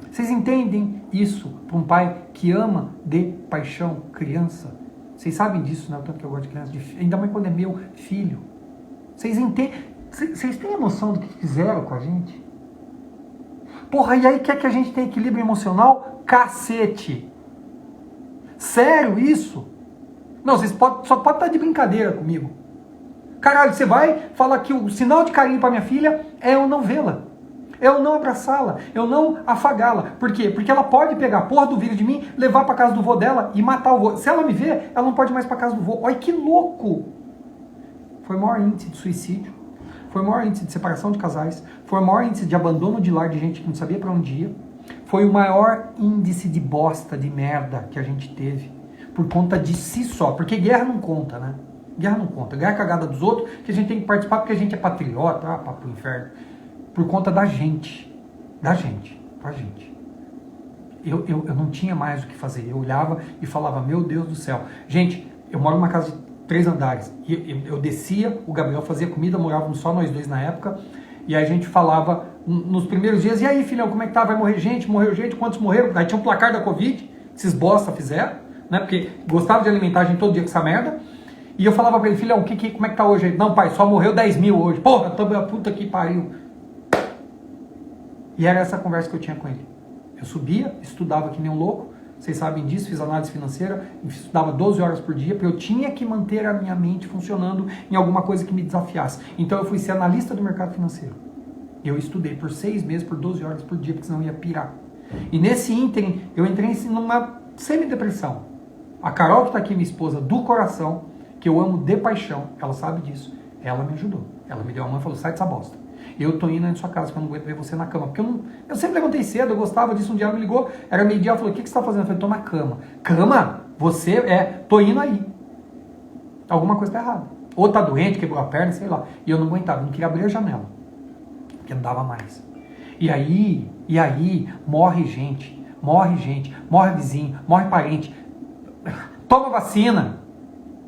Vocês entendem isso para um pai que ama de paixão criança? Vocês sabem disso, né? O tanto que eu gosto de criança, ainda mais quando é meu filho. Vocês entendem? Vocês têm noção do que fizeram com a gente? Porra, e aí quer que a gente tenha equilíbrio emocional? Cacete! Sério isso? Não, vocês só podem estar de brincadeira comigo. Caralho, você vai falar que o sinal de carinho para minha filha é eu não vê-la. Eu não abraçá-la, eu não afagá-la. Por quê? Porque ela pode pegar a porra do vírus de mim, levar para casa do vô dela e matar o vô. Se ela me ver, ela não pode mais para casa do vô. Olha que louco! Foi o maior índice de suicídio, foi o maior índice de separação de casais, foi o maior índice de abandono de lar de gente que não sabia para onde ia, foi o maior índice de bosta, de merda que a gente teve, por conta de si só. Porque guerra não conta, né? Guerra não conta. Guerra é cagada dos outros, que a gente tem que participar porque a gente é patriota, papo pro inferno. Por conta da gente. Da gente. Eu não tinha mais o que fazer. Eu olhava e falava, meu Deus do céu. Gente, eu moro numa casa de 3 andares. E eu descia, o Gabriel fazia comida, morávamos só nós 2 na época. E aí a gente falava nos primeiros dias, e aí, filhão, como é que tá? Vai morrer gente? Morreu gente? Quantos morreram? Aí tinha um placar da Covid, que esses bosta fizeram, né? Porque gostava de alimentar a gente todo dia com essa merda. E eu falava pra ele, filhão, como é que tá hoje? Ele, não, pai, só morreu 10 mil hoje. Porra, puta que pariu. E era essa conversa que eu tinha com ele. Eu subia, estudava que nem um louco, vocês sabem disso, fiz análise financeira, estudava 12 horas por dia, porque eu tinha que manter a minha mente funcionando em alguma coisa que me desafiasse. Então eu fui ser analista do mercado financeiro. Eu estudei por 6 meses, por 12 horas por dia, porque senão eu ia pirar. E nesse ínterim, eu entrei numa semi-depressão. A Carol, que está aqui, minha esposa, do coração, que eu amo de paixão, ela sabe disso, ela me ajudou. Ela me deu a mão e falou, sai dessa bosta. Eu tô indo na sua casa, que eu não aguento ver você na cama. Porque eu sempre levantei cedo, eu gostava disso. Um dia ela me ligou, era meio-dia, ela falou, o que você tá fazendo? Eu falei, tô na cama. Cama? Você? Tô indo aí. Alguma coisa tá errada. Ou tá doente, quebrou a perna, sei lá. E eu não aguentava, não queria abrir a janela. Porque não dava mais. E aí, morre gente, morre vizinho, morre parente. Toma vacina.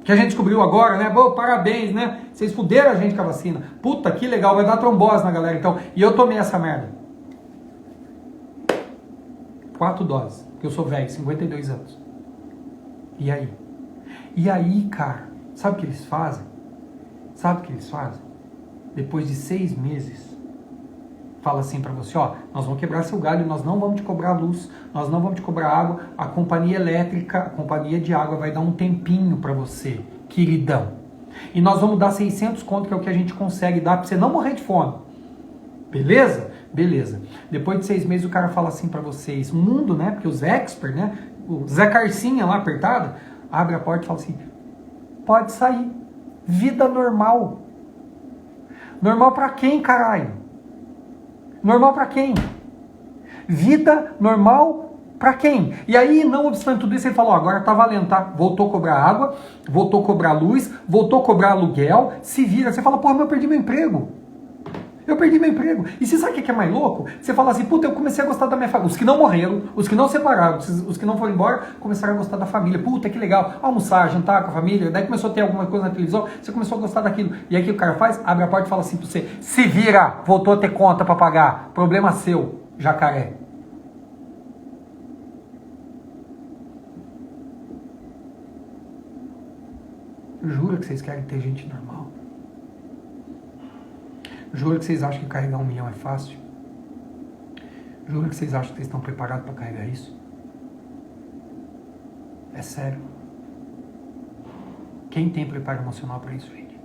Que a gente descobriu agora, né? Pô, parabéns, né? Vocês fuderam a gente com a vacina. Puta, que legal, vai dar trombose na galera, então. E eu tomei essa merda. 4 doses, porque eu sou velho, 52 anos. E aí? E aí, cara, sabe o que eles fazem? Depois de 6 meses, fala assim pra você, ó, nós vamos quebrar seu galho, nós não vamos te cobrar luz, nós não vamos te cobrar água, a companhia elétrica, a companhia de água vai dar um tempinho pra você, queridão. E nós vamos dar 600 conto, que é o que a gente consegue dar pra você não morrer de fome. Beleza? Beleza. Depois de 6 meses o cara fala assim pra vocês, mundo, né, porque os experts, né, o Zé Carcinha lá apertado, abre a porta e fala assim, pode sair. Vida normal. Normal pra quem, caralho? Normal pra quem? Vida normal pra quem? E aí, não obstante tudo isso, ele falou, agora tá valendo, tá? Voltou a cobrar água, voltou a cobrar luz, voltou a cobrar aluguel, se vira. Você fala, porra, mas eu perdi meu emprego. Eu perdi meu emprego. E você sabe o que é mais louco? Você fala assim, puta, eu comecei a gostar da minha família. Os que não morreram, os que não separaram, os que não foram embora, começaram a gostar da família. Puta, que legal. Almoçar, jantar com a família. Daí começou a ter alguma coisa na televisão, você começou a gostar daquilo. E aí o que o cara faz? Abre a porta e fala assim pra você, se vira, voltou a ter conta pra pagar. Problema seu, jacaré. Jura que vocês querem ter gente normal? Jura que vocês acham que carregar 1 milhão é fácil? Jura que vocês acham que vocês estão preparados para carregar isso? É sério. Quem tem preparo emocional para isso, gente?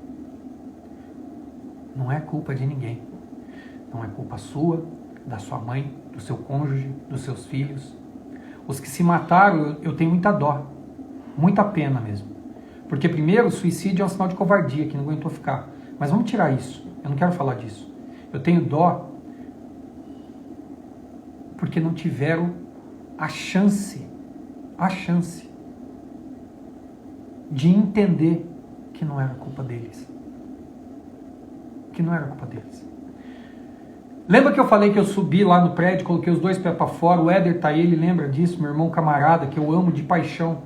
Não é culpa de ninguém. Não é culpa sua, da sua mãe, do seu cônjuge, dos seus filhos. Os que se mataram, eu tenho muita dó. Muita pena mesmo. Porque primeiro, o suicídio é um sinal de covardia, que não aguentou ficar. Mas vamos tirar isso. Eu não quero falar disso. Eu tenho dó porque não tiveram a chance de entender que não era culpa deles. Que não era culpa deles. Lembra que eu falei que eu subi lá no prédio, coloquei os 2 pés para fora, o Éder tá aí, ele lembra disso, meu irmão camarada, que eu amo de paixão.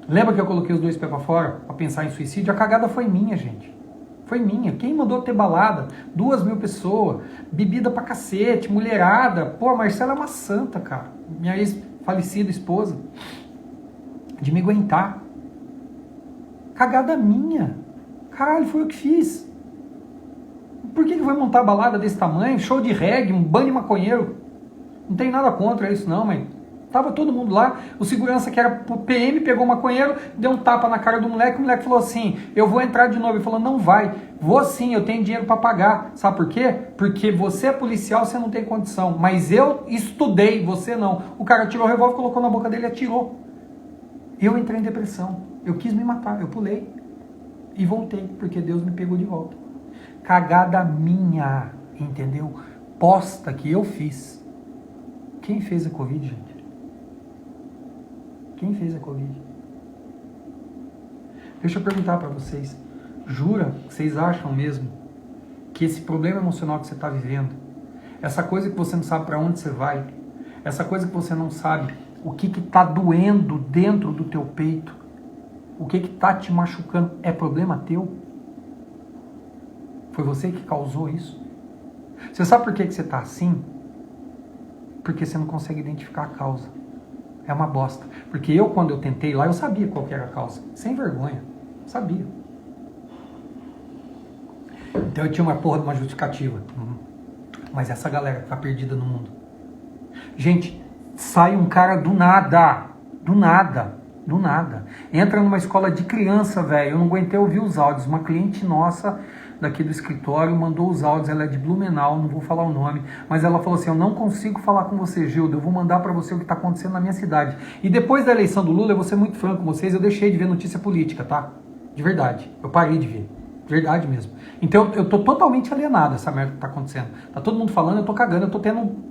Lembra que eu coloquei os 2 pés para fora para pensar em suicídio? A cagada foi minha, gente. Foi minha. Quem mandou ter balada? 2.000 pessoas, bebida pra cacete, mulherada. Pô, a Marcela é uma santa, cara. Minha ex-falecida esposa. De me aguentar. Cagada minha. Caralho, foi eu que fiz. Por que vai montar balada desse tamanho? Show de reggae, um bando de maconheiro. Não tem nada contra isso não, mas... Tava todo mundo lá, o segurança que era PM pegou o maconheiro, deu um tapa na cara do moleque, o moleque falou assim, eu vou entrar de novo. Ele falou, não vai, vou sim, eu tenho dinheiro para pagar. Sabe por quê? Porque você é policial, você não tem condição, mas eu estudei, você não. O cara tirou o revólver, colocou na boca dele e atirou. Eu entrei em depressão, eu quis me matar, eu pulei e voltei, porque Deus me pegou de volta. Cagada minha, entendeu? Posta que eu fiz. Quem fez a Covid, gente? Quem fez a Covid? Deixa eu perguntar para vocês. Jura que vocês acham mesmo que esse problema emocional que você está vivendo, essa coisa que você não sabe para onde você vai, essa coisa que você não sabe o que está doendo dentro do teu peito, o que está te machucando, é problema teu? Foi você que causou isso? Você sabe por que você está assim? Porque você não consegue identificar a causa. É uma bosta. Porque eu, quando eu tentei lá, eu sabia qual que era a causa. Sem vergonha. Sabia. Então eu tinha uma porra de uma justificativa. Mas essa galera que tá perdida no mundo. Gente, sai um cara do nada. Do nada. Do nada. Entra numa escola de criança, velho. Eu não aguentei ouvir os áudios. Uma cliente nossa daqui do escritório, mandou os áudios, ela é de Blumenau, não vou falar o nome, mas ela falou assim, eu não consigo falar com você, Gildo, eu vou mandar para você o que está acontecendo na minha cidade. E depois da eleição do Lula, eu vou ser muito franco com vocês, eu deixei de ver notícia política, tá? De verdade, eu parei de ver. Verdade mesmo. Então eu tô totalmente alienado essa merda que tá acontecendo. Tá todo mundo falando, eu tô cagando, eu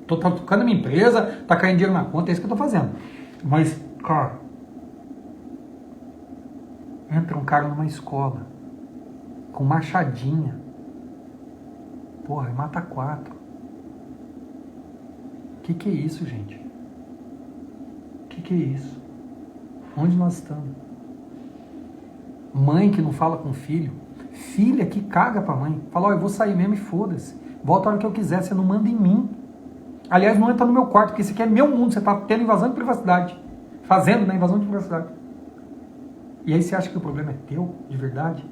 tô tocando a minha empresa, tá caindo dinheiro na conta, é isso que eu tô fazendo. Mas, cara, entra um cara numa escola com machadinha, porra, e mata 4. Que é isso, gente? Que é isso? Onde nós estamos? Mãe que não fala com filho, filha que caga pra mãe, fala, ó, eu vou sair mesmo e foda-se, volta a hora que eu quiser, você não manda em mim. Aliás, não entra no meu quarto, porque esse aqui é meu mundo, você tá tendo invasão de privacidade, fazendo, né, invasão de privacidade. E aí você acha que o problema é teu, de verdade?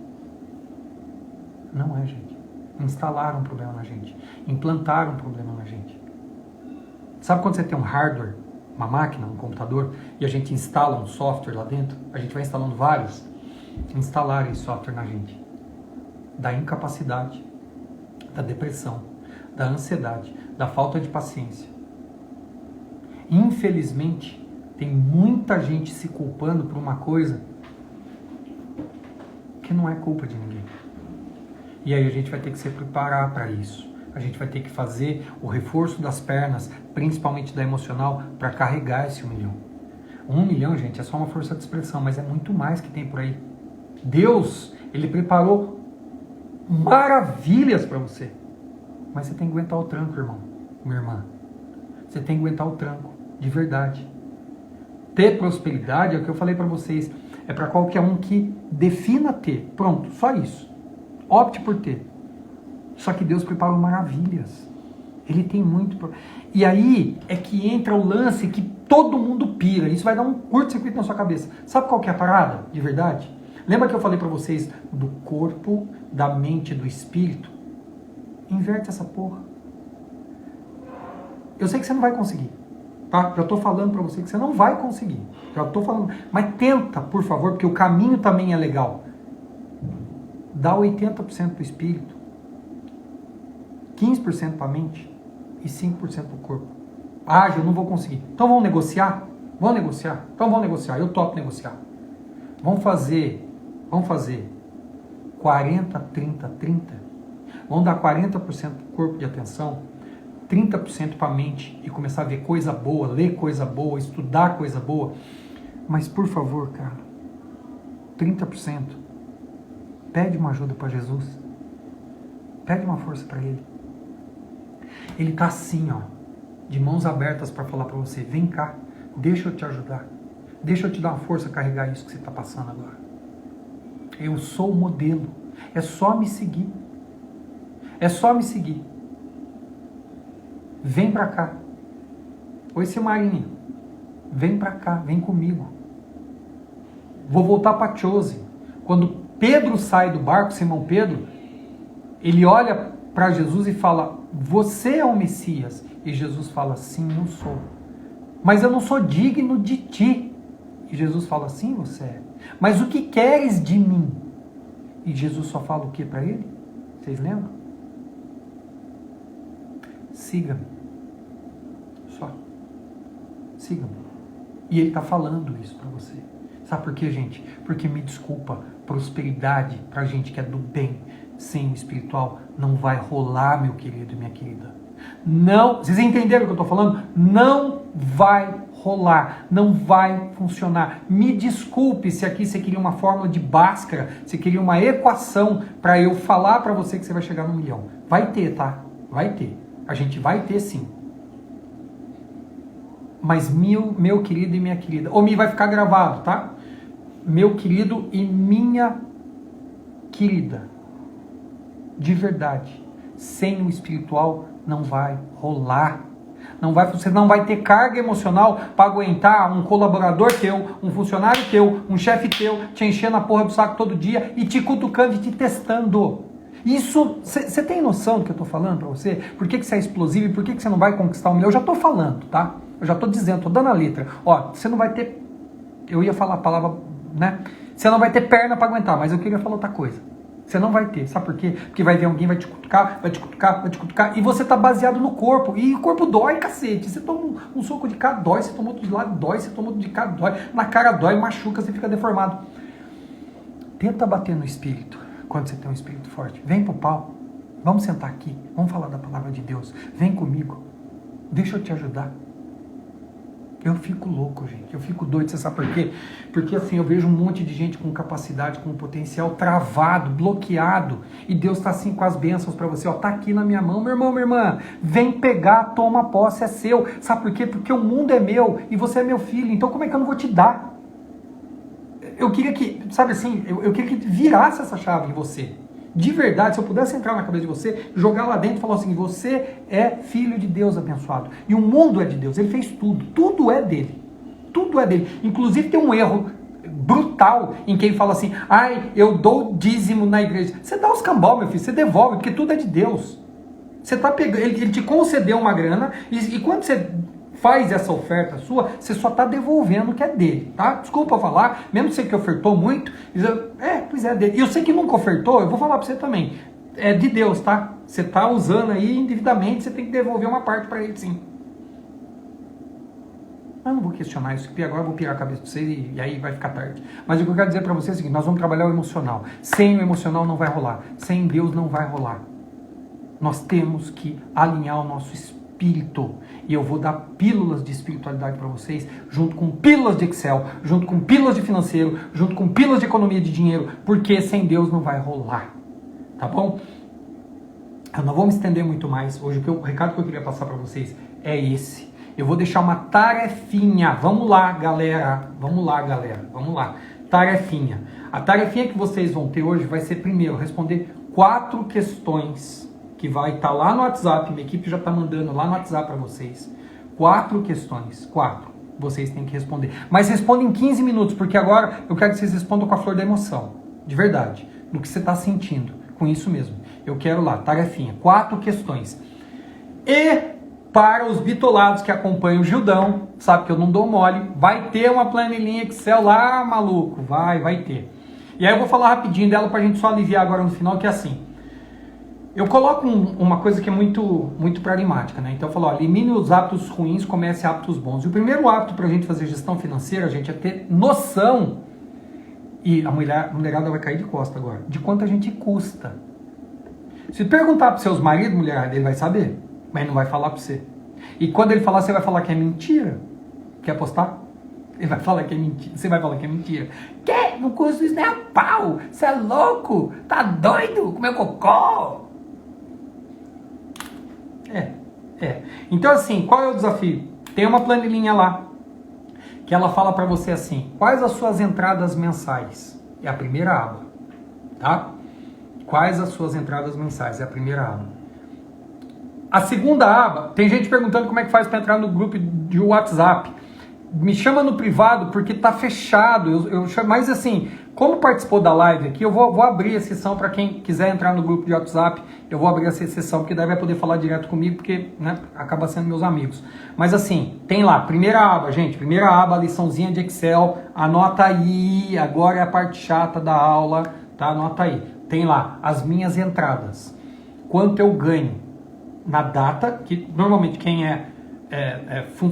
Não é, gente. Instalaram um problema na gente, implantaram um problema na gente. Sabe quando você tem um hardware, uma máquina, um computador, e a gente instala um software lá dentro, a gente vai instalando vários, instalar esse software na gente, da incapacidade, da depressão, da ansiedade, da falta de paciência. Infelizmente, tem muita gente se culpando por uma coisa que não é culpa de ninguém. E aí a gente vai ter que se preparar para isso. A gente vai ter que fazer o reforço das pernas, principalmente da emocional, para carregar esse 1 milhão. 1 milhão, gente, é só uma força de expressão, mas é muito mais que tem por aí. Deus, Ele preparou maravilhas para você. Mas você tem que aguentar o tranco, irmão, minha irmã. Você tem que aguentar o tranco, de verdade. Ter prosperidade, é o que eu falei para vocês, é para qualquer um que defina ter. Pronto, só isso. Opte por ter. Só que Deus preparou maravilhas. Ele tem muito... E aí é que entra o lance que todo mundo pira. Isso vai dar um curto-circuito na sua cabeça. Sabe qual que é a parada, de verdade? Lembra que eu falei pra vocês do corpo, da mente, do espírito? Inverte essa porra. Eu sei que você não vai conseguir, tá? Já tô falando pra você que você não vai conseguir. Já tô falando. Mas tenta, por favor, porque o caminho também é legal. Dá 80% pro espírito, 15% pra mente e 5% pro corpo. Ah, eu não vou conseguir. Então vamos negociar? Vamos negociar? Então vamos negociar. Eu topo negociar. Vamos fazer 40, 30, 30. Vamos dar 40% pro corpo de atenção, 30% para a mente e começar a ver coisa boa, ler coisa boa, estudar coisa boa. Mas por favor, cara, 30%, pede uma ajuda para Jesus. Pede uma força para Ele. Ele tá assim, ó, de mãos abertas para falar para você, vem cá, deixa eu te ajudar. Deixa eu te dar uma força a carregar isso que você está passando agora. Eu sou o modelo. É só me seguir. É só me seguir. Vem pra cá. Oi, Simarinha. Vem pra cá, vem comigo. Vou voltar pra Chose. Quando Pedro sai do barco, Simão Pedro, ele olha para Jesus e fala, você é o Messias. E Jesus fala, sim, eu sou. Mas eu não sou digno de ti. E Jesus fala, sim, você é. Mas o que queres de mim? E Jesus só fala o que para ele? Vocês lembram? Siga-me. Só. Siga-me. E ele está falando isso para você. Sabe por quê, gente? Porque, me desculpa, prosperidade para gente que é do bem, sem o espiritual, não vai rolar, meu querido e minha querida. Não, vocês entenderam o que eu estou falando? Não vai rolar, não vai funcionar. Me desculpe se aqui você queria uma fórmula de Bhaskara, você queria uma equação para eu falar para você que você vai chegar no 1 milhão. Vai ter, tá? Vai ter. A gente vai ter sim. Mas meu querido e minha querida, ou me vai ficar gravado, tá? Meu querido e minha querida, de verdade, sem o espiritual não vai rolar. Você não vai ter carga emocional para aguentar um colaborador teu, um funcionário teu, um chefe teu, te enchendo a porra do saco todo dia e te cutucando e te testando. Isso, você tem noção do que eu tô falando para você? Por que você é explosivo e por que você não vai conquistar 1 milhão? Eu já tô falando, tá? Eu já tô dizendo, tô dando a letra. Ó, você não vai ter... Eu ia falar a palavra, né? Você não vai ter perna para aguentar, mas eu queria falar outra coisa. Você não vai ter. Sabe por quê? Porque vai vir alguém, vai te cutucar, vai te cutucar, vai te cutucar. E você tá baseado no corpo. E o corpo dói, cacete. Você toma um soco de cá, dói. Você toma outro de lado, dói. Você toma outro de cá, dói. Na cara dói, machuca, você fica deformado. Tenta bater no espírito quando você tem um espírito forte. Vem pro pau. Vamos sentar aqui. Vamos falar da palavra de Deus. Vem comigo. Deixa eu te ajudar. Eu fico louco, gente. Eu fico doido. Você sabe por quê? Porque assim, eu vejo um monte de gente com capacidade, com potencial travado, bloqueado. E Deus está assim com as bênçãos para você. Ó, tá aqui na minha mão, meu irmão, minha irmã. Vem pegar, toma posse, é seu. Sabe por quê? Porque o mundo é meu e você é meu filho. Então como é que eu não vou te dar? Eu queria que, sabe assim, eu queria que virasse essa chave em você. De verdade, se eu pudesse entrar na cabeça de você, jogar lá dentro e falar assim, você é filho de Deus abençoado. E o mundo é de Deus, ele fez tudo. Tudo é dele. Tudo é dele. Inclusive tem um erro brutal em quem fala assim, ai, eu dou dízimo na igreja. Você dá os cambal, meu filho, você devolve, porque tudo é de Deus. Você tá pegando, ele te concedeu uma grana, e quando você faz essa oferta sua, você só está devolvendo o que é dele, tá? Desculpa eu falar, mesmo você que ofertou muito, pois é dele. E eu sei que nunca ofertou, eu vou falar para você também, é de Deus, tá? Você está usando aí indevidamente, você tem que devolver uma parte para ele, sim. Eu não vou questionar isso, porque agora eu vou pirar a cabeça de vocês e aí vai ficar tarde. Mas o que eu quero dizer para vocês é o seguinte, nós vamos trabalhar o emocional. Sem o emocional não vai rolar. Sem Deus não vai rolar. Nós temos que alinhar o nosso espírito. E eu vou dar pílulas de espiritualidade para vocês, junto com pílulas de Excel, junto com pílulas de financeiro, junto com pílulas de economia de dinheiro, porque sem Deus não vai rolar, tá bom? Eu não vou me estender muito mais, hoje o recado que eu queria passar para vocês é esse. Eu vou deixar uma tarefinha, vamos lá galera, tarefinha. A tarefinha que vocês vão ter hoje vai ser primeiro responder 4 questões, que vai estar lá no WhatsApp, minha equipe já está mandando lá no WhatsApp para vocês. 4 questões, 4. Vocês têm que responder. Mas respondem em 15 minutos, porque agora eu quero que vocês respondam com a flor da emoção. De verdade. No que você está sentindo. Com isso mesmo. Eu quero lá, tarefinha. 4 questões. E para os bitolados que acompanham o Gildão, sabe que eu não dou mole, vai ter uma planilhinha Excel lá, maluco. Vai ter. E aí eu vou falar rapidinho dela para a gente só aliviar agora no final, que é assim. Eu coloco uma coisa que é muito pragmática, né? Então eu falo, ó, elimine os hábitos ruins, comece hábitos bons. E o primeiro hábito para a gente fazer gestão financeira, gente, é ter noção, e a mulherada vai cair de costa agora, de quanto a gente custa. Se perguntar para seus maridos, mulherada, ele vai saber, mas não vai falar para você. E quando ele falar, você vai falar que é mentira. Quer apostar? Ele vai falar que é mentira. Você vai falar que é mentira. Que? Não custa isso nem a pau. Você é louco? Tá doido? Comeu cocô? Então assim, qual é o desafio? Tem uma planilhinha lá, que ela fala para você assim, quais as suas entradas mensais? É a primeira aba, tá? Quais as suas entradas mensais? É a primeira aba. A segunda aba, tem gente perguntando como é que faz para entrar no grupo de WhatsApp. Me chama no privado porque tá fechado. Mas assim, como participou da live aqui, eu vou abrir a sessão para quem quiser entrar no grupo de WhatsApp. Eu vou abrir essa sessão, porque daí vai poder falar direto comigo, porque né, acaba sendo meus amigos. Mas assim, tem lá, primeira aba, gente, primeira aba, liçãozinha de Excel, anota aí, agora é a parte chata da aula, tá? Anota aí. Tem lá, as minhas entradas. Quanto eu ganho na data, que normalmente quem é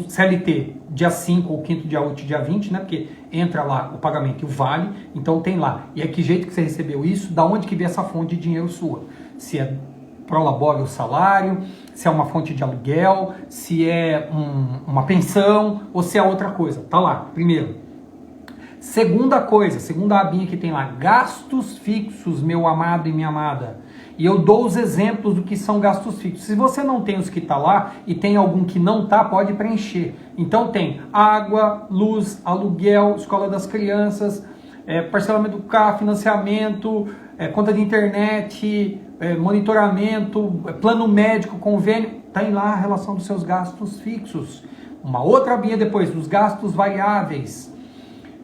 CLT, dia 5 ou quinto dia útil, dia 20, né? Porque entra lá o pagamento e o vale, então tem lá. E é que jeito que você recebeu isso, da onde que vem essa fonte de dinheiro sua? Se é prolabore o salário, se é uma fonte de aluguel, se é uma pensão, ou se é outra coisa. Tá lá, primeiro. Segunda coisa, segunda abinha que tem lá, gastos fixos, meu amado e minha amada. E eu dou os exemplos do que são gastos fixos. Se você não tem os que está lá e tem algum que não está, pode preencher. Então tem água, luz, aluguel, escola das crianças, parcelamento do carro, financiamento, conta de internet, monitoramento, plano médico, convênio. Tem lá a relação dos seus gastos fixos. Uma outra abinha depois, os gastos variáveis.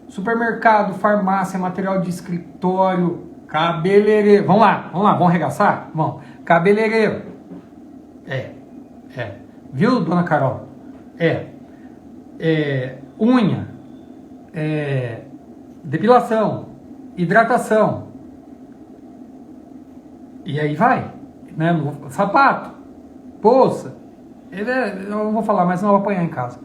Supermercado, farmácia, material de escritório, cabeleireiro. Vamos lá, vamos arregaçar? Vamos. Cabeleireiro. Viu, dona Carol? Unha. Depilação. Hidratação. E aí vai, né? Sapato, bolsa. Eu não vou falar, mas não vou apanhar em casa.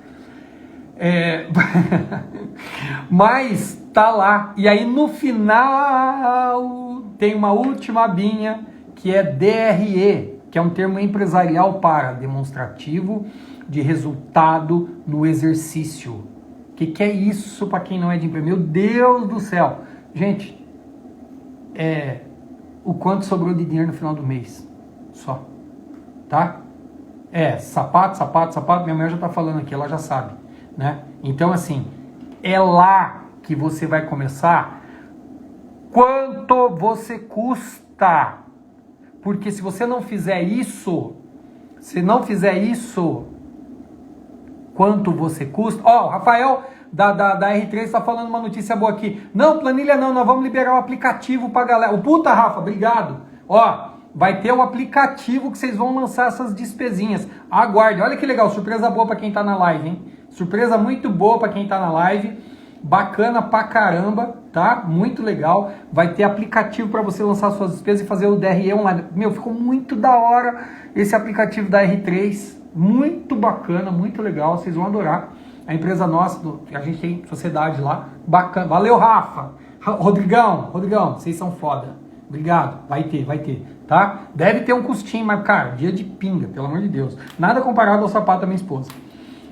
Mas tá lá. E aí no final tem uma última abinha que é DRE, que é um termo empresarial para demonstrativo de resultado no exercício. O que é isso para quem não é de empresa? Meu Deus do céu! Gente, o quanto sobrou de dinheiro no final do mês. Só. Tá? Sapato. Minha mulher já tá falando aqui, ela já sabe. Né? Então, assim, é lá que você vai começar. Quanto você custa? Porque se você não fizer isso, quanto você custa? Ó, o Rafael da R3 está falando uma notícia boa aqui. Não, planilha não, nós vamos liberar o aplicativo pra galera. O puta, Rafa, obrigado. Ó, vai ter o aplicativo que vocês vão lançar essas despesinhas. Aguarde, olha que legal, surpresa boa pra quem tá na live, hein? Surpresa muito boa pra quem tá na live. Bacana pra caramba, tá? Muito legal. Vai ter aplicativo para você lançar suas despesas e fazer o DRE online. Meu, ficou muito da hora esse aplicativo da R3. Muito bacana, muito legal. Vocês vão adorar. A empresa nossa, a gente tem sociedade lá. Bacana. Valeu, Rafa. Rodrigão, vocês são foda. Obrigado. Vai ter, tá? Deve ter um custinho, mas, cara, dia de pinga, pelo amor de Deus. Nada comparado ao sapato da minha esposa.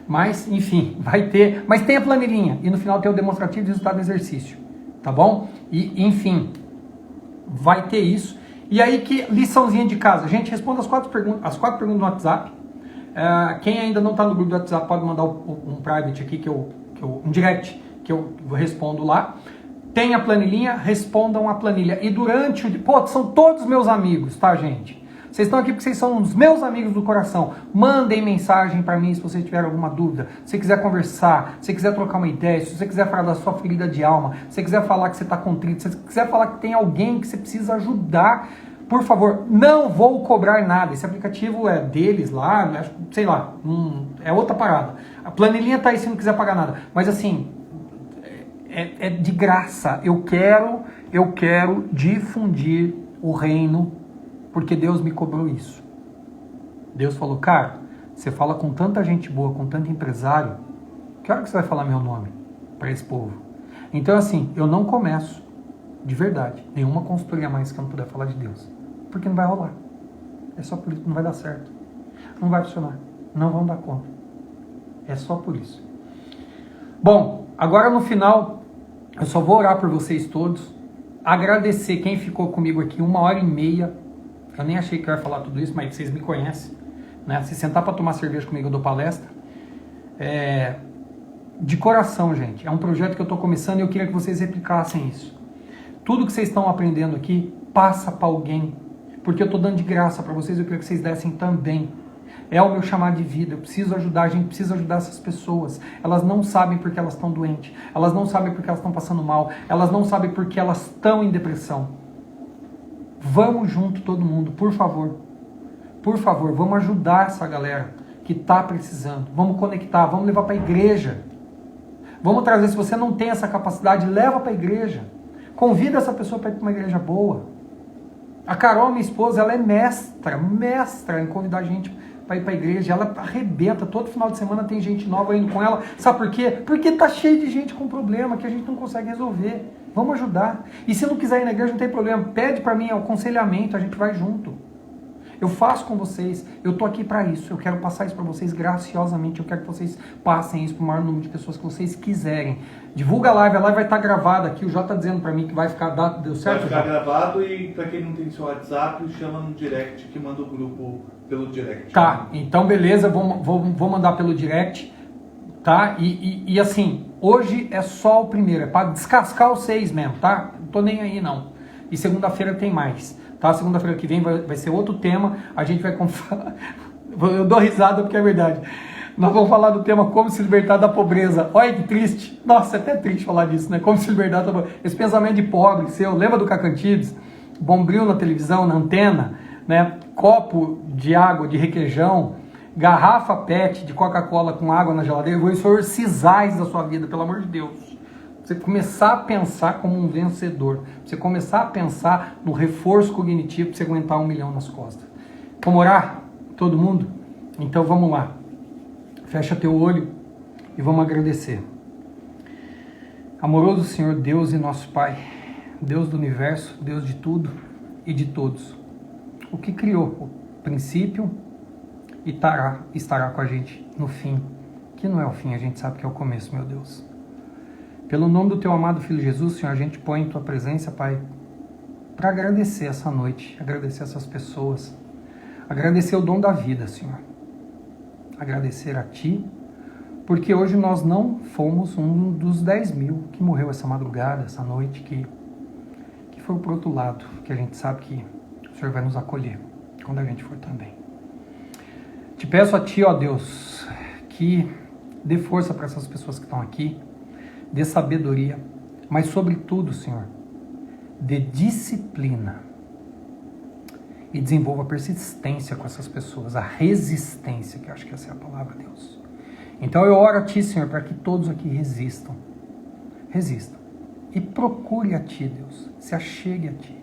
Mas, enfim, vai ter. Mas tem a planilhinha. E no final tem o demonstrativo de resultado do exercício. Tá bom? E, enfim, vai ter isso. E aí, que liçãozinha de casa. Gente, responda as quatro perguntas no WhatsApp. Quem ainda não está no grupo do WhatsApp pode mandar um private aqui, um direct, que eu respondo lá. Tem a planilhinha, respondam a planilha. E durante o... Pô, são todos meus amigos, tá, gente? Vocês estão aqui porque vocês são os meus amigos do coração. Mandem mensagem para mim se você tiver alguma dúvida. Se você quiser conversar, se você quiser trocar uma ideia, se você quiser falar da sua ferida de alma, se você quiser falar que você está contrito, se você quiser falar que tem alguém que você precisa ajudar, por favor, não vou cobrar nada. Esse aplicativo é deles lá, sei lá, é outra parada. A planilhinha tá aí se não quiser pagar nada. Mas assim, é de graça. Eu quero difundir o reino, porque Deus me cobrou isso. Deus falou, cara, você fala com tanta gente boa, com tanto empresário, que hora que você vai falar meu nome para esse povo? Então, assim, eu não começo, de verdade, nenhuma consultoria mais que eu não puder falar de Deus. Porque não vai rolar. É só por isso, não vai dar certo. Não vai funcionar. Não vão dar conta. É só por isso. Bom, agora no final, eu só vou orar por vocês todos, agradecer quem ficou comigo aqui 1h30. Eu nem achei que eu ia falar tudo isso, mas vocês me conhecem, né? Se sentar para tomar cerveja comigo, eu dou palestra. De coração, gente. É um projeto que eu estou começando e eu queria que vocês replicassem isso. Tudo que vocês estão aprendendo aqui, passa para alguém. Porque eu estou dando de graça para vocês, eu queria que vocês dessem também. É o meu chamado de vida, eu preciso ajudar, a gente precisa ajudar essas pessoas. Elas não sabem porque elas estão doentes, elas não sabem porque elas estão passando mal, elas não sabem porque elas estão em depressão. Vamos junto todo mundo, por favor. Por favor, vamos ajudar essa galera que está precisando. Vamos conectar, vamos levar para a igreja. Vamos trazer, se você não tem essa capacidade, leva para a igreja. Convida essa pessoa para ir para uma igreja boa. A Carol, minha esposa, ela é mestra em convidar a gente para ir para a igreja. Ela arrebenta, todo final de semana tem gente nova indo com ela. Sabe por quê? Porque tá cheio de gente com problema que a gente não consegue resolver. Vamos ajudar. E se não quiser ir na igreja, não tem problema. Pede para mim aconselhamento, a gente vai junto. Eu faço com vocês, eu tô aqui para isso. Eu quero passar isso para vocês graciosamente. Eu quero que vocês passem isso para o maior número de pessoas que vocês quiserem. Divulga a live vai estar gravada aqui. O Jota tá dizendo para mim que vai ficar, deu certo? Vai ficar gravado e para quem não tem seu WhatsApp, chama no direct, que manda o grupo pelo direct. Tá, então beleza, vou mandar pelo direct. Tá? E assim, hoje é só o primeiro, é para descascar os 6 mesmo, tá? Não tô nem aí não. E segunda-feira tem mais, tá? Segunda-feira que vem vai ser outro tema, a gente vai... Eu dou risada porque é verdade. Nós vamos falar do tema como se libertar da pobreza. Olha que triste. Nossa, é até triste falar disso, né? Como se libertar da pobreza. Esse pensamento de pobre seu, lembra do Cacantides? Bombril na televisão, na antena, né? Copo de água, de requeijão, garrafa PET de Coca-Cola com água na geladeira, vou exorcizar isso da sua vida, pelo amor de Deus. Você começar a pensar como um vencedor. Você começar a pensar no reforço cognitivo para você aguentar 1 milhão nas costas. Vamos orar? Todo mundo? Então vamos lá. Fecha teu olho e vamos agradecer. Amoroso Senhor Deus e nosso Pai, Deus do universo, Deus de tudo e de todos. O que criou o princípio e estará com a gente no fim. Que não é o fim, a gente sabe que é o começo, meu Deus. Pelo nome do teu amado Filho Jesus, Senhor, a gente põe em tua presença, Pai, para agradecer essa noite, agradecer essas pessoas, agradecer o dom da vida, Senhor. Agradecer a Ti, porque hoje nós não fomos um dos 10 mil que morreu essa madrugada, essa noite, que foi pro outro lado, que a gente sabe que o Senhor vai nos acolher, quando a gente for também. Te peço a Ti, ó Deus, que dê força para essas pessoas que estão aqui, dê sabedoria, mas sobretudo, Senhor, dê disciplina e desenvolva persistência com essas pessoas, a resistência, que eu acho que essa é a palavra, Deus. Então eu oro a Ti, Senhor, para que todos aqui resistam e procure a Ti, Deus, se achegue a Ti,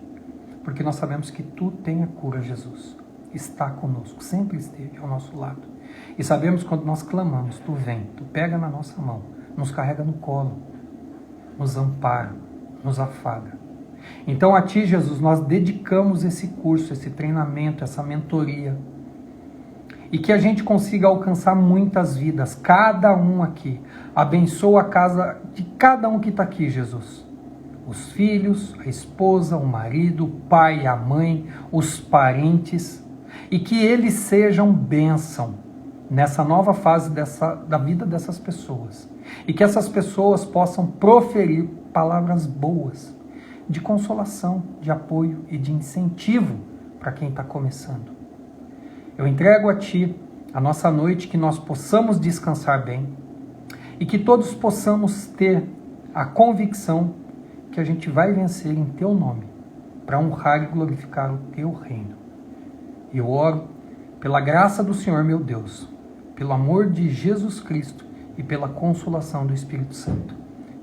porque nós sabemos que Tu tem a cura, Jesus, está conosco, sempre esteve ao nosso lado, e sabemos que quando nós clamamos, Tu vem, Tu pega na nossa mão, nos carrega no colo, nos ampara, nos afaga. Então a Ti, Jesus, nós dedicamos esse curso, esse treinamento, essa mentoria, e que a gente consiga alcançar muitas vidas, cada um aqui. Abençoa a casa de cada um que está aqui, Jesus. Os filhos, a esposa, o marido, o pai, a mãe, os parentes, e que eles sejam bênção nessa nova fase da vida dessas pessoas. E que essas pessoas possam proferir palavras boas, de consolação, de apoio e de incentivo para quem está começando. Eu entrego a Ti a nossa noite, que nós possamos descansar bem e que todos possamos ter a convicção que a gente vai vencer em Teu nome, para honrar e glorificar o Teu reino. Eu oro pela graça do Senhor, meu Deus, pelo amor de Jesus Cristo e pela consolação do Espírito Santo.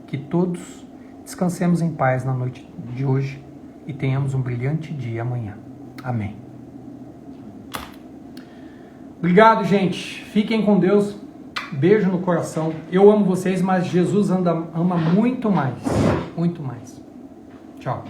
Que todos descansemos em paz na noite de hoje e tenhamos um brilhante dia amanhã. Amém. Obrigado, gente. Fiquem com Deus. Beijo no coração. Eu amo vocês, mas Jesus ama muito mais. Muito mais. Tchau.